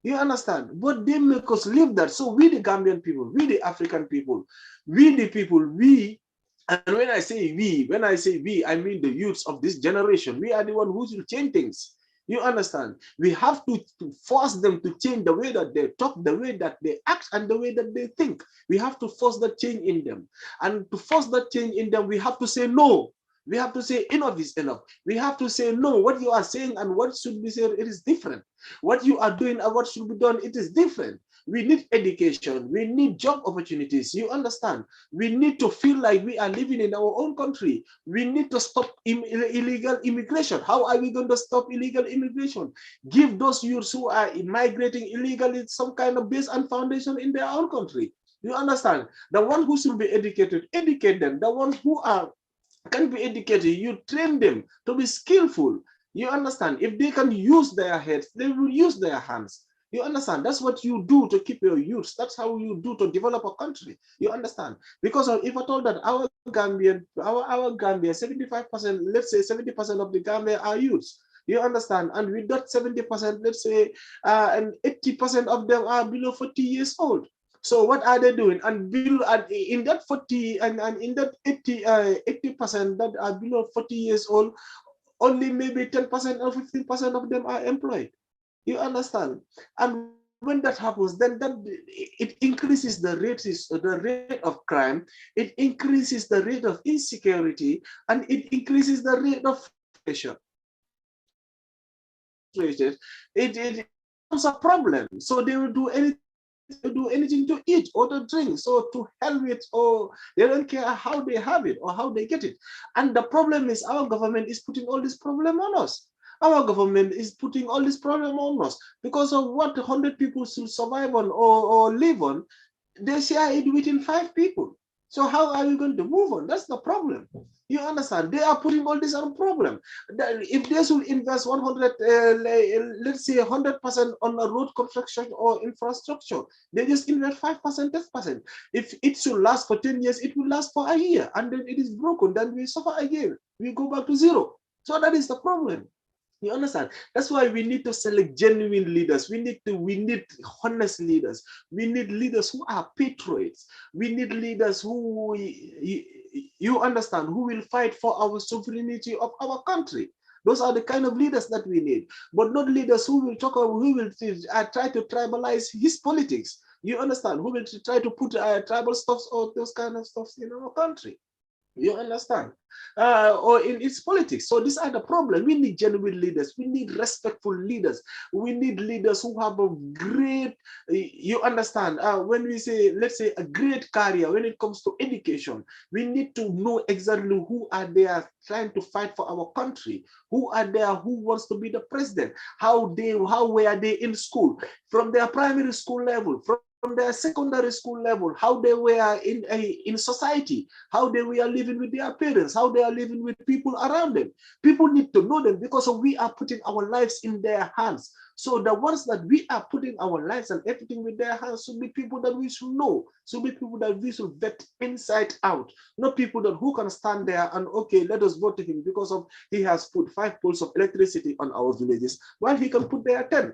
You understand? But they make us live that. So we the Gambian people, we the African people, we the people, and when I say we, I mean the youths of this generation. We are the one who will change things. You understand? We have to force them to change the way that they talk, the way that they act, and the way that they think. We have to force that change in them. And to force that change in them, we have to say no. We have to say enough is enough. We have to say no. What you are saying and what should be said, it is different. What you are doing and what should be done, it is different. We need education. We need job opportunities. You understand? We need to feel like we are living in our own country. We need to stop illegal immigration. How are we going to stop illegal immigration? Give those youths who are migrating illegally some kind of base and foundation in their own country. You understand? The ones who should be educated, educate them. The ones who can be educated, you train them to be skillful. You understand? If they can use their heads, they will use their hands. You understand? That's what you do to keep your youth. That's how you do to develop a country. You understand? Because if I told that our Gambia, 75%, let's say 70% of the Gambia are youths. You understand? And with that 70%, let's say, and 80% of them are below 40 years old. So what are they doing? And in that 40 and in that 80% that are below 40 years old, only maybe 10% or 15% of them are employed. You understand? And when that happens, then it increases the rate of crime, it increases the rate of insecurity, and it increases the rate of frustration. It becomes a problem. So they will do anything to eat or to drink. So to hell with, or they don't care how they have it or how they get it. And the problem is our government is putting all this problem on us. Our government is putting all this problem on us because of what 100 people should survive on or live on. They share it within 5 people. So how are we going to move on? That's the problem. You understand? They are putting all this on a problem. If they should invest 100, let's say 100% on a road construction or infrastructure, they just invest 5%, 10%. If it should last for 10 years, it will last for a year, and then it is broken. Then we suffer again. We go back to zero. So that is the problem. You understand? That's why we need to select genuine leaders. We need honest leaders. We need leaders who are patriots. We need leaders who, you understand, who will fight for our sovereignty of our country. Those are the kind of leaders that we need, but not leaders who will talk, who will try to tribalize his politics. You understand? Who will try to put tribal stuffs or those kind of stuff in our country. You understand? Or in its politics. So these are the problem. We need genuine leaders. We need respectful leaders. We need leaders who have a great, you understand, when we say, let's say, a great career when it comes to education, we need to know exactly who are there trying to fight for our country, who are there who wants to be the president, how were they in school, from their primary school level, from their secondary school level, how they were in society, how they were living with their parents, how they are living with people around them. People need to know them because we are putting our lives in their hands. So the ones that we are putting our lives and everything with their hands should be people that we should know, should be people that we should vet inside out, not people that who can stand there and, okay, let us vote to him because of he has put 5 poles of electricity on our villages, while he can put there 10.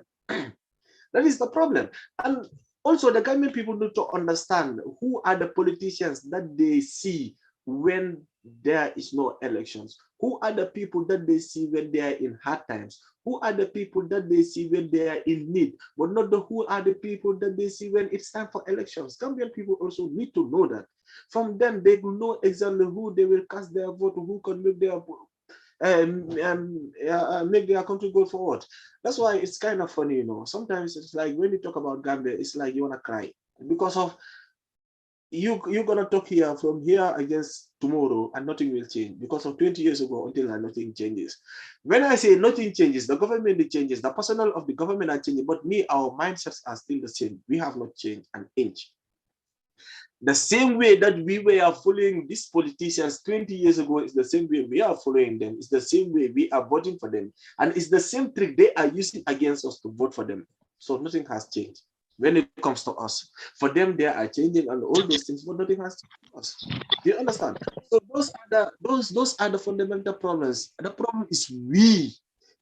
That is the problem. And also, the government people need to understand who are the politicians that they see when there is no elections. Who are the people that they see when they are in hard times? Who are the people that they see when they are in need? But not who are the people that they see when it's time for elections. Gambian people also need to know that. From them, they will know exactly who they will cast their vote, who can make their make their country go forward. That's why it's kind of funny, you know. Sometimes it's like when you talk about Gambia, it's like you want to cry because of you're gonna talk here from here against tomorrow and nothing will change because of 20 years ago until now nothing changes. When I say nothing changes, the government changes, the personnel of the government are changing, but our mindsets are still the same. We have not changed an inch. The same way that we were following these politicians 20 years ago is the same way we are following them. It's the same way we are voting for them. And it's the same trick they are using against us to vote for them. So nothing has changed when it comes to us. For them, they are changing and all those things, but nothing has changed for us. Do you understand? So those are the fundamental problems. The problem is we.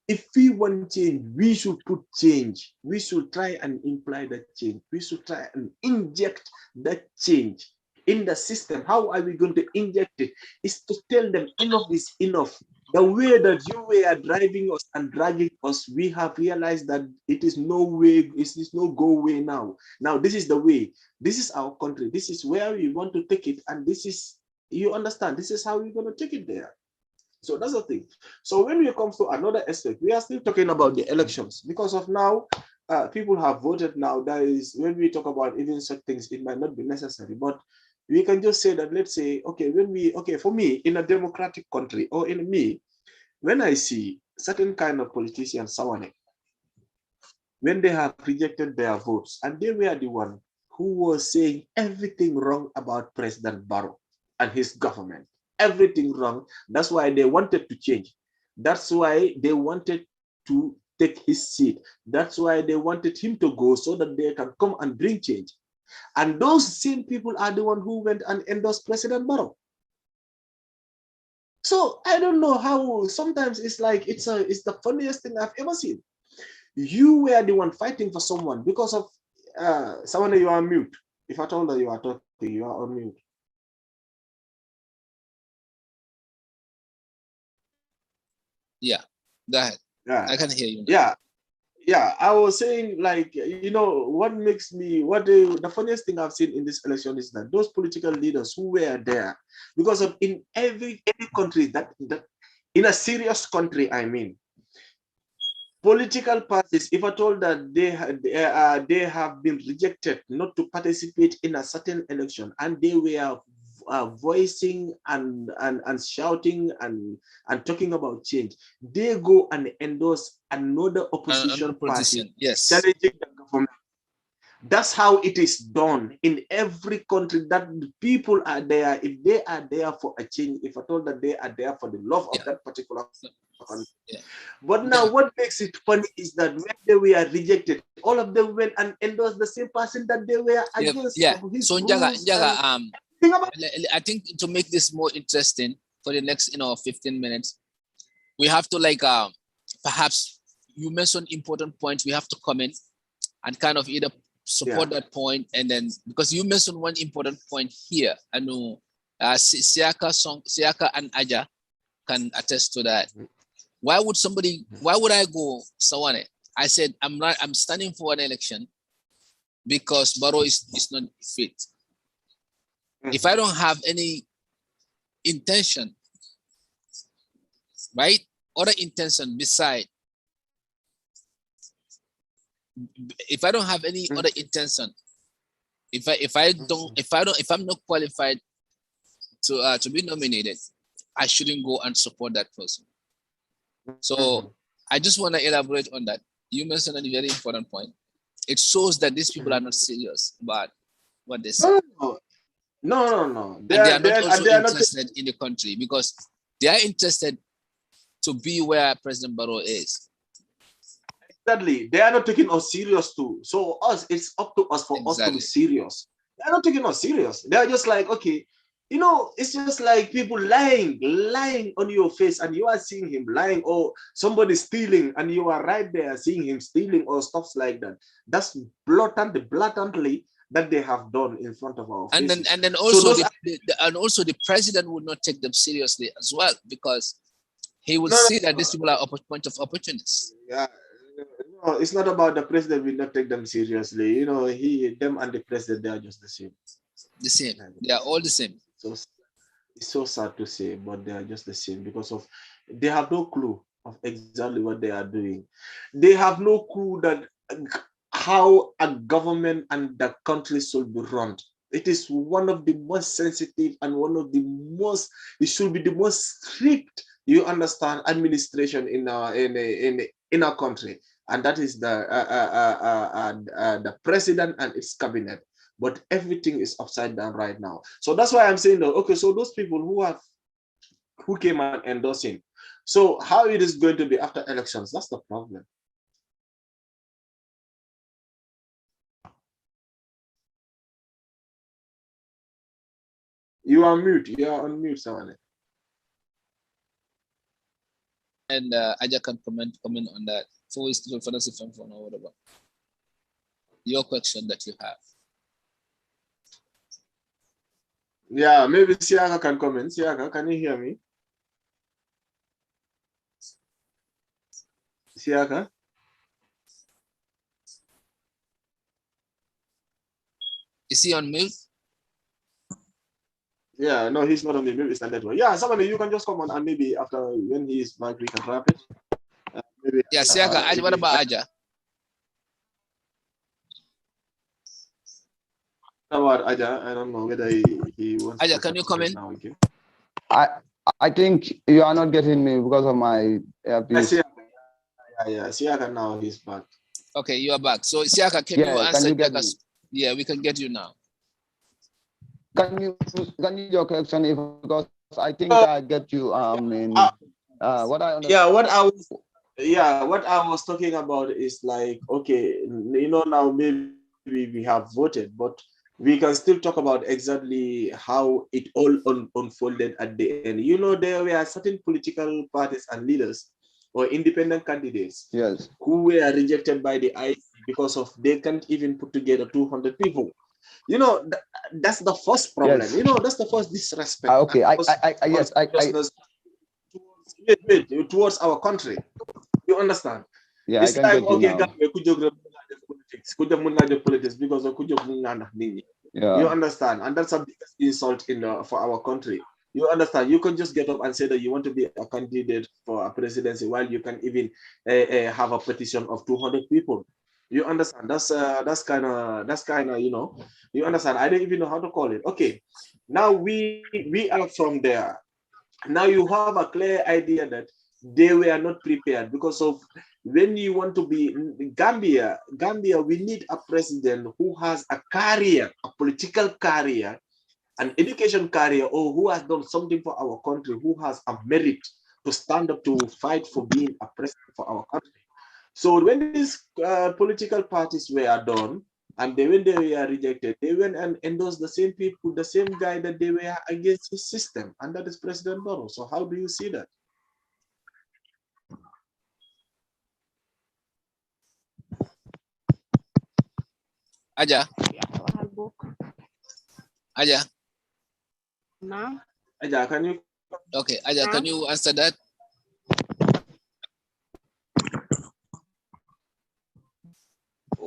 If we want change, we should put change. We should try and imply that change. We should try and inject that change in the system. How are we going to inject it? Is to tell them enough is enough. The way that you were driving us and dragging us, we have realized that it is no way, it is no go way now. Now, this is the way. This is our country. This is where we want to take it. And this is, you understand, this is how we're going to take it there. So that's the thing. So when we come to another aspect, we are still talking about the elections because of now, people have voted now. That is, when we talk about even such things, it might not be necessary, but we can just say that, let's say, okay, for me, in a democratic country or in me, when I see certain kind of politicians, when they have rejected their votes and they were the one who was saying everything wrong about President Barrow and his government, everything wrong. That's why they wanted to change. That's why they wanted to take his seat. That's why they wanted him to go so that they can come and bring change. And those same people are the one who went and endorsed President Barrow. So I don't know how, sometimes it's like, it's the funniest thing I've ever seen. You were the one fighting for someone because of someone that you are on mute. If I told that you are talking, you are on mute. Yeah, go ahead. Yeah, I can hear you now. Yeah. I was saying, like, you know, what makes me, the funniest thing I've seen in this election is that those political leaders who were there, because of in every country that in a serious country, I mean, political parties, if I told that they have been rejected not to participate in a certain election, and they were voicing and shouting and talking about change, they go and endorse another opposition party, yes, challenging the government. That's how it is done in every country, that people are there. If they are there for a change, if I told that they are there for the love of that particular country. Yeah. But now what makes it funny is that when they were rejected, all of them went and endorsed the same person that they were against. So I think to make this more interesting for the next 15 minutes, we have to perhaps you mentioned important points. We have to comment and kind of either support that point, and then because you mentioned one important point here, I know Siaka and Aja can attest to that. Why would I go, Sawane? I said, I'm standing for an election because Barrow is not fit. If I don't have any intention, right? Other intention beside, if I don't have any other intention, if I'm not qualified to be nominated, I shouldn't go and support that person. So I just want to elaborate on that. You mentioned a very important point. It shows that these people are not serious about what they say. No. They are not also interested in the country because they are interested to be where President Barrow is. Exactly. They are not taking us serious too. So it's up to us for us to be serious. They are not taking us serious. They are just like, okay, it's just like people lying on your face, and you are seeing him lying, or somebody stealing, and you are right there seeing him stealing or stuff like that. That's blatantly that they have done in front of our faces. And then also the president would not take them seriously as well, because he will see that these people are a bunch of opportunists. Yeah. No, it's not about the president will not take them seriously. Them and the president, they are just the same. The same. They are all the same. So it's so sad to say, but they are just the same because they have no clue of exactly what they are doing. They have no clue that how a government and the country should be run. It is one of the most sensitive and it should be the most strict, you understand, administration in our country. And that is the president and its cabinet. But everything is upside down right now. So that's why I'm saying that, okay, so those people who came and endorsed him. So how it is going to be after elections, that's the problem. You are mute. You are on mute, Sawane. And Aja can comment on that. For or whatever. Your question that you have. Yeah, maybe Siaka can comment. Siaka, can you hear me? Siaka? Is he on mute? Yeah, no, he's not on mute. Maybe it's the network. Yeah, somebody, you can just come on, and maybe after when he is back, we can wrap it. Maybe. Yeah, Siaka, what about Aja? About Aja, I don't know whether he wants. Aja, can you comment? Now, okay. I think you are not getting me because of my earpiece. Yeah. Siaka now he's back. Okay, you are back. So Siaka, can you answer? Yeah, we can get you now. Can you your question because I think I get you what I understand. What I was talking about is like, okay, now maybe we have voted, but we can still talk about exactly how it all unfolded at the end. There were certain political parties and leaders or independent candidates who were rejected by the IC because of they can't even put together 200 people. That's the first problem. Yes. That's the first disrespect. Okay, towards our country. You understand? Yeah, it's like, okay, politics because of you understand, and that's a biggest insult for our country. You understand? You can just get up and say that you want to be a candidate for a presidency while you can even have a petition of 200 people. You understand? That's kind of you understand. I don't even know how to call it. Okay, now we are from there. Now you have a clear idea that they were not prepared because of when you want to be Gambia, we need a president who has a career, a political career, an education career, or who has done something for our country, who has a merit to stand up to fight for being a president for our country. So when these political parties were done, and when they were rejected, they went and endorsed the same people, the same guy that they were against his system, and that is President Barrow. So how do you see that? Aja. Aja. No. Aja, can you? Okay, Aja, can you answer that?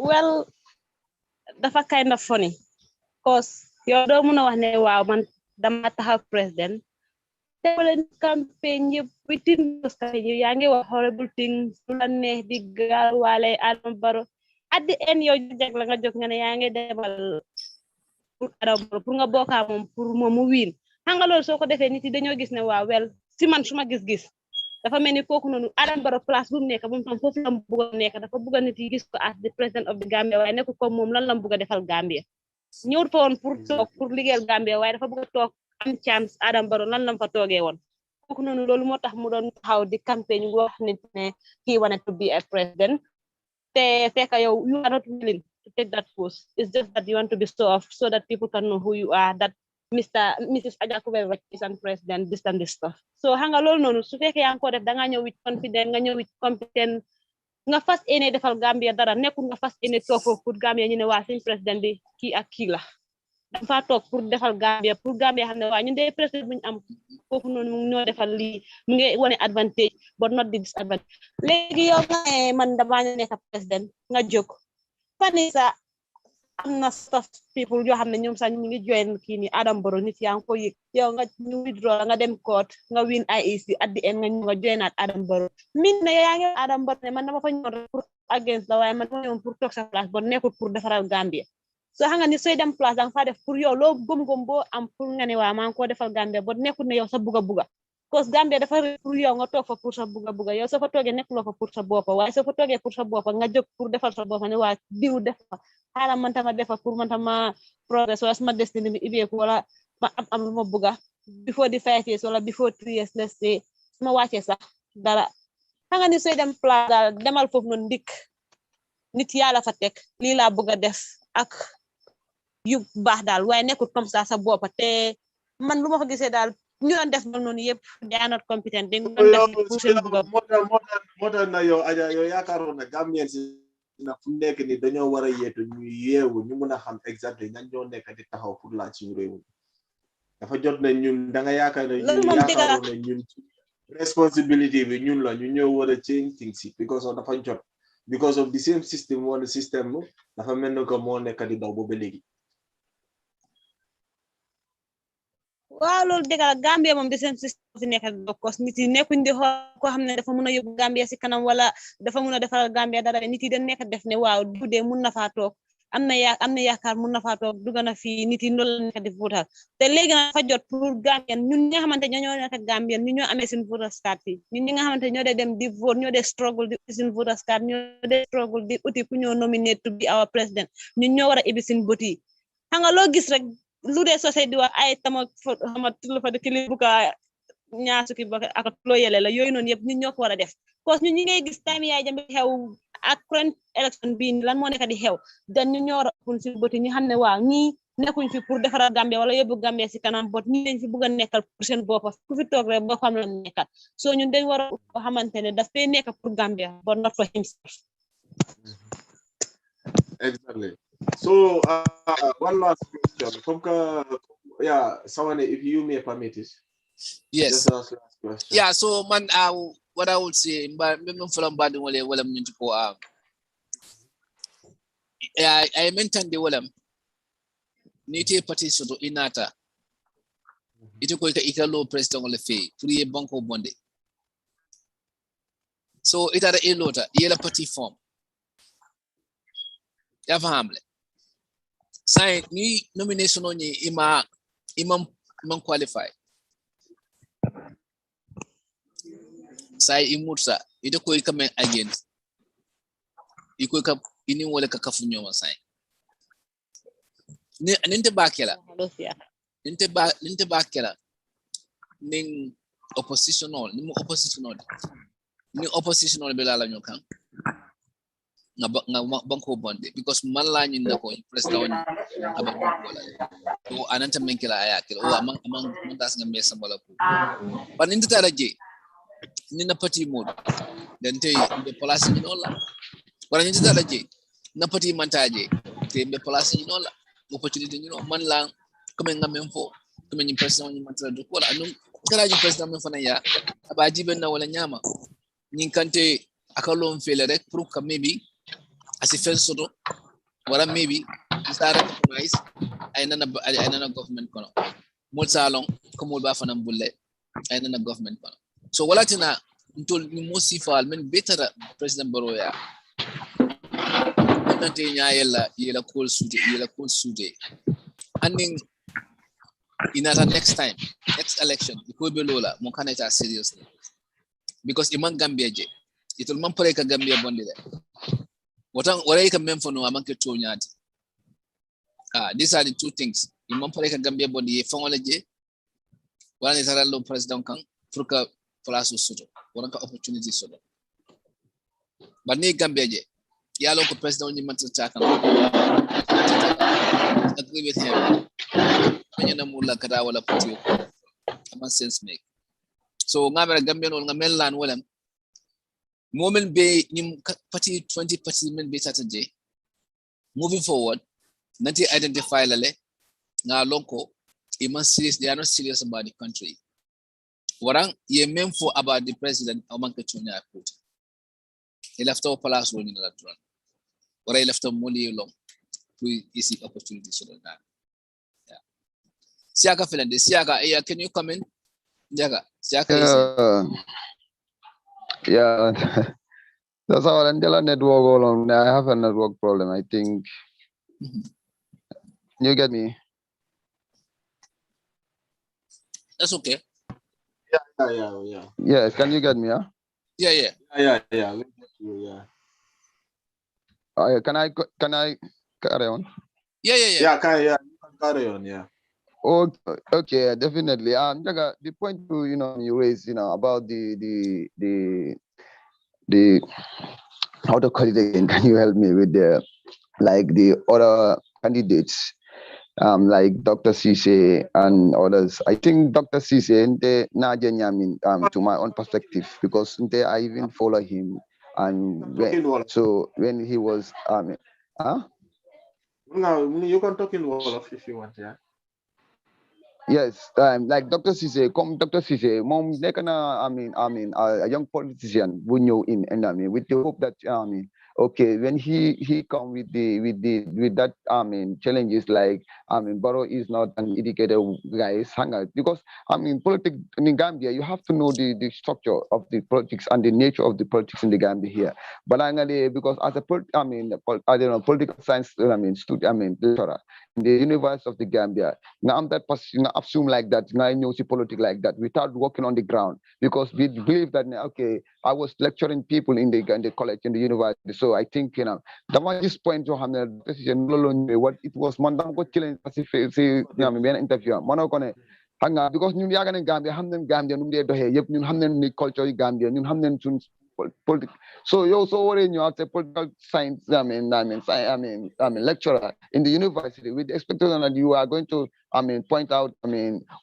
well dafa kind of funny cause yow doo mën a wax ne waaw man dama taxaw président te wala campagne yëpp within those campagne yaa ngi wax horrible things lu la neex di gaal waale Adama Barrow at the end yow jag la nga jóg nga ne yaa ngi demal pour Adama Barrow pour nga bokkaa moom pour moom mu wiin xam nga loolu soo ko defee nit yi dañoo gis ne waaw wel si man suma gis-gis dafa mel ni kooku noonu Adama Barrow place bu mu nekk bu mu tam foofu la mu bëgg a nekk dafa bëgg a nit yi gis ko as the president of the Gambia waaye nekk ko moom lan la mu bëgg a defal Gambia ñëwut fa woon pour toog pour liggéeyal Gambia waaye dafa bëgg a toog am chance Adama Barrow lan la mu fa toogee woon kooku noonu loolu moo tax mu doon taxaw di campagne wax nit ne he wanted to be a president te fekk yow you are not willing to take that post it's just that you want to be show off so that people can know who you are that Mrs. Ajakubel is an president this and this stuff so xam nga loolu noonu su fekkee yaa ngi ko def da nga ñëw with confident nga ñëw with competent nga fas ene defal Gambia dara nekkul nga fas ene toog foofu pour Gambia ñu ne waa suñ président bi kii ak kii la dafa toog pour defal Gambia pour Gambia xam ne waa ñun de président bu ñu am foofu noonu mu ngi ñoo defal lii mu ngi wane advantage but not the disadvantage léegi yow nga ne man damaa nekk président nga jóg fani sa am na stuff people yoo xam ne ñoom sax ñu ngi join kii ni Adama Barrow nit yaa ngi ko yëg yow nga ñu withdraw nga dem court nga win IEC at the end nga ñu nga joinaat Adama Barrow min na yaa ngi Adama Barrow ne man dama fa ñëw pour against la waaye man dama ñëw pour toog sa place bon nekkul pour defaral Gambia so xam nga ni sooy dem place danga fa def pour yow loo gëm-gëm boo am pour nga ne waa maa ngi ko defal Gambia bon nekkul ne yow sa buga cause Gambia dafa pour yow nga toog fa pour sa buga yow soo fa toogee nekkuloo fa pour sa boppa waaye soo fa toogee pour sa boppa nga jóg pour defal sa boppa ne waa diw def fa xaaral man tama defa pour man tama progress wala sama destiny bi ibeeku wala ma am lu ma buga before the 5 years wala before 3 years let's say su ma wàccee sax dara xam nga ni sooy dem place daal demal foofu noonu ndik nit yàlla fa teg lii laa bëgg a def ak yu baax daal waaye nekkul comme ça sa boppa te man lu ma ko gisee daal ñu doon def noonu yëpp they are not competent dañ doon def pour seen bëgg moo tax na yow Adja yow yaakaaroon na Gambien si na fu nekk ni dañoo war a yeetu ñu yeewu ñu mun a xam exactement ñan ñoo nekk di taxaw pour laaj suñu réew dafa jot na ñun da nga yaakaar ne ñun yaakaaroon na ñun responsibility bi ñun la ñu ñëw war a change things because of dafa jot because of the same system wala système dafa mel ni que moo nekk di daw ba léegi waaw loolu dëgg la Gambia moom di seen système si nekk dokos nit yi nekkuñ di xool koo xam ne dafa mun a yóbbu Gambia si kanam wala dafa mun a defal Gambia dara nit yi dañ nekk def ne waaw du dee mun na faa toog am na yaakaar mun na faa toog dugg na fii nit yi loolu la nekk di votal te léegi nag dafa jot pour Gambien ñun ñi nga xamante ñoo nekk Gambien ñu ñoo amee seen voters card fii ñun ñi nga xamante ñoo dee dem di vote ñoo dee struggle di uti seen voters card ñoo dee struggle di uti ku ñoo nominate to be our president ñun ñoo war a ibi seen bët yi xam nga loo gis rek lu dee société di wax ay tama xama tulu fa kili bu ka ñaasuki ba ak lo yele la yooyu noonu yëpp ñun ñoo ko war a def cause ñun ñi ngay gis time yaay jambe xew ak current election bi lan moo nekk di xew dan ñu ñoo war a pun si bëti ñu xam ne waaw ñii nekkuñ fi pour defaral Gambia wala yóbbu Gambia si kanam bot ñi dañ fi bëgg a nekkal pour seen boppa ku fi toog rek boo xam la nekkal so ñun dañ war a ko xamante ne daf fay nekk pour Gambia but not for himself. Exactly. So one last question. Yeah, someone, if you may permit it. Yes. Just last question. Yeah. So man, what I would say, but maybe from bad wale mnyuntu ko I mentioned the wale nite partition to inata. Ito ko ika low president wale fe free banko bonde. So it ada elota yela party form. Ya fahamle. Sign ni nomination on imam qualify. Sai imursa ito ko ikame against. Iko ka ini wala kakafunyo man sai. Ninte bakela. Ninte bakela. Ning oppositional belala nyokan. Nga banko bonde because man la nyin nako president aba wala to ananta menkela ayakela o amang montas nga mesa bala ko pan indi taraje ni na parti mode den tay be place ni non la wala indi taraje na parti mantaje te be place ni non la opportunity ni non man la comme nga même fo comme ni president ni mantara do wala anu kala ji president men fana ya abaji ben na wala nyama nyin kante akalon fele rek pour que maybe as a first soto wala maybe isa recognize ay nana government kono mol salon ko mol ba fanam bulle ay nana government kono so wala tina ntol ni mo sifal men betara president baroya tante nyaayela yela kol sude anding inata next time next election ko be lola mo kaneta seriously because iman Gambia je itol man pare ka Gambia bondi de watan waray ka men fono amanke to nyaati these are the two things iman pare ka Gambia bondi e fongola je wala ne taral lo president kan pour que place soto wala ka opportunity soto ba ni Gambia je yalo ko president ni man ta kan agree with him manyana mulla kata wala putio ama sense make so ngamera Gambia no ngamel lan wala moment be nim party 20 party men be Saturday moving forward nanti identify lale nga lonko iman serious, they are not serious about the country warang ye même for about the president among the Chunya put he left our palace rolling la tron or he left money long to easy opportunity so that yeah siaka felende siaka can you come in jaga siaka yeah. That's our network all on. I have a network problem, I think. You get me? That's okay. Yeah. Yes, can you get me? Huh? Yeah. We get you, yeah. Can I carry on? Yeah, you can carry on, yeah. Okay, definitely. The point you raised, about the how to call it again? Can you help me with the other candidates, like Dr. Cisse and others? I think Dr. Cisse and to my own perspective, because I even follow him, and when he was No, you can talk in Wolof if you want, yeah. Yes, like Dr. Cisse, Dr. Cisse, mom, a young politician who knew with the hope that okay, when he come with that challenges like Barrow is not an educated guy, because politics in Gambia, you have to know the structure of the politics and the nature of the politics in the Gambia here. But because as a political science lecturer in the University of the Gambia, now I'm that person assume like that, now I know politics like that without working on the ground, because we believe that okay, I was lecturing people in the college, in the university. So I think the this point to what it was mandam ko challenge interview because ñun yaga nañ Gambia xam nañ Gambia nu mu dee doxee yëpp ñun xam nañ ni culture yi Gambia ñun xam nañ suñ politique. So yow soo waree ñëw as a political science lecturer in the university with the expectation that you are going to point out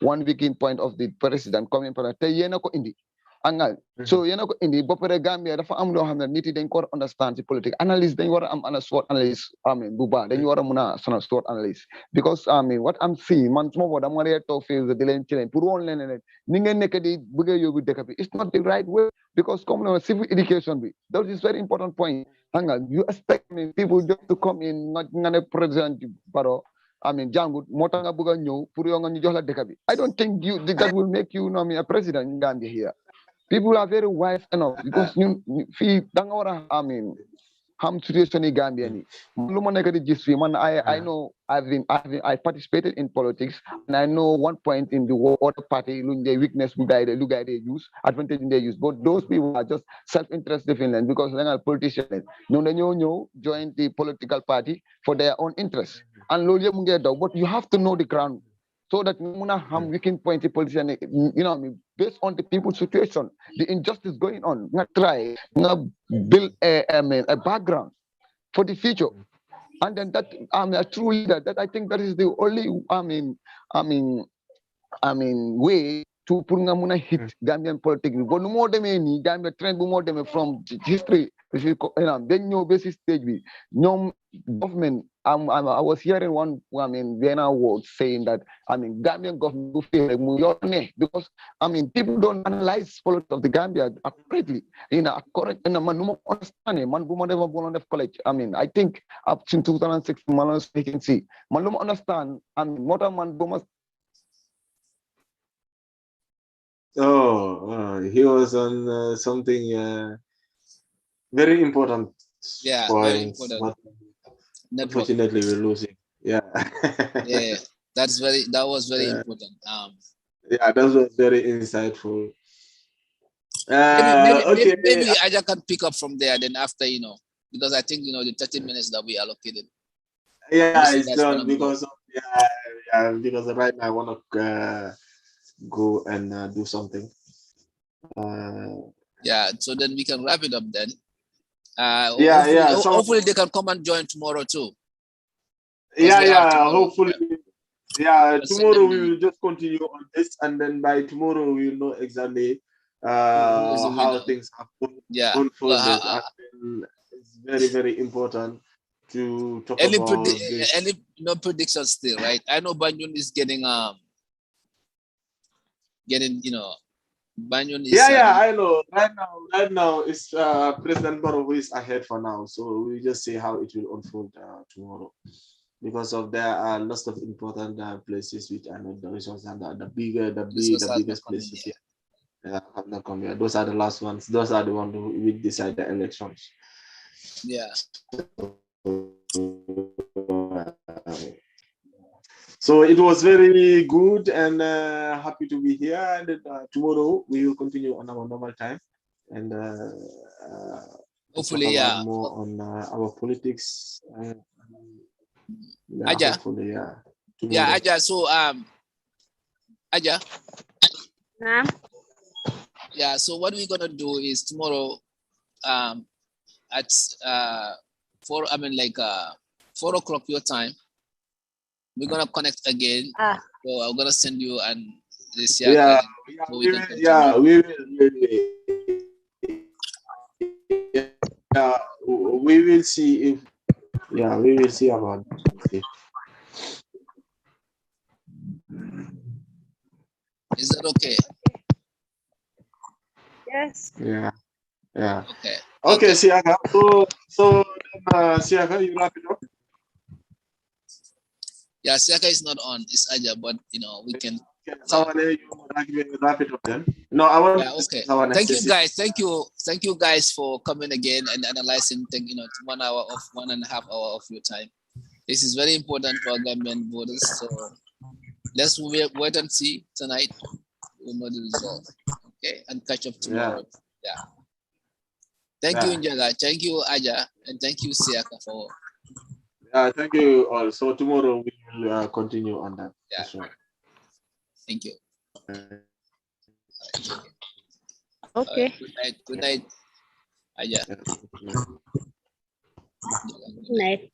one weak point of the president coming from te yéena ko indi angal so yéena ko indi ba pare Gambia dafa am loo xam ne nit yi dañ ko war a understand ci politique analyse dañ war a am ana SWOT analyse bu baax dañu war a mun a sana SWOT analyse because what I'm seeing man suma boo dama ree toog fii di leen ci leen pour woon leen ne ni ngeen nekk di bëggee yóbbu dëkk bi it's not the right way because comme no civic education bi that is very important point angal you expect people just to come in nga ne président Barrow jangut moo tax nga bëgg a ñëw pour yow nga ñu jox la dëkk bi I don't think that will make you a president in Gambia here. People are very wise enough because fii da nga war a xam situation in Gambia ni lu ma nekk di gis fii man I know I participated in politics and I know one point in the other party luñ dee weakness lu gaay dee use advantage they use, but those people are just self-interested in them because da nga politician ñoom dañoo ñëw join the political party for their own interest and loolu yëpp mu ngee daw, but you have to know the ground so that muna ham we can point the politician based on the people's situation, the injustice going on, not try not build a background for the future, and then that a true leader. That I think that is the only way to put muna hit Gambian politics. But no more than any Gambia trend, more than from history. Then ñëw ba si stage bi ñoom government I was hearing one word saying that Gambian government will feel like because people don't analyze politics of the Gambia accurately. Correct. Man, no understand. Man, bu ma never born of college. I think up to 2006, man, speaking see. Man, no understand. What man, he was on something very important very points, important. but Network. unfortunately we're losing. Yeah. Yeah, that was very important. Yeah, that was very insightful. Maybe I just can pick up from there. Then after because I think the 30 minutes that we allocated. Yeah, it's done because because right now I want to go and do something. Yeah, so then we can wrap it up then. Hopefully they can come and join tomorrow too. Hopefully. Yeah, tomorrow we will just continue on this, and then by tomorrow we will know exactly how things have unfolded. It's very, very important to talk about this. Any predictions still, right? I know Banyon is getting Banyon is. I know. Right now, it's President Barrow who is ahead for now. So we just see how it will unfold tomorrow. Because there are lots of important places which are not the resources and the biggest places here. Have not come here. Those are the last ones. Those are the ones who will decide the elections. Yeah. So it was very good and happy to be here. And tomorrow we will continue on our normal time and hopefully, more on our politics. Aja. Hopefully, Aja. So Aja. Yeah. So what we're gonna do is tomorrow, at 4 o'clock your time, we're gonna connect again. So I'm gonna send you and this we will see if we will see about it. Is that okay? Yes. Yeah. Okay, Siaka. So Siaka, you wrap it up. Yeah, Siaka is not on. It's Aja, but we can. You wrap it up then. No, I want. Yeah, okay. Thank you guys. Thank you guys for coming again and analyzing. 1 hour of 1.5 hour of your time. This is very important for Gambian voters. So let's wait and see tonight. We'll know the result. Okay, and catch up tomorrow. Yeah. Thank you, Njaga. Thank you, Aja, and thank you, Siaka, for. Thank you all. So tomorrow we will continue on that. Yeah. Sure. Thank you. Okay. Good night, Aja. Good night.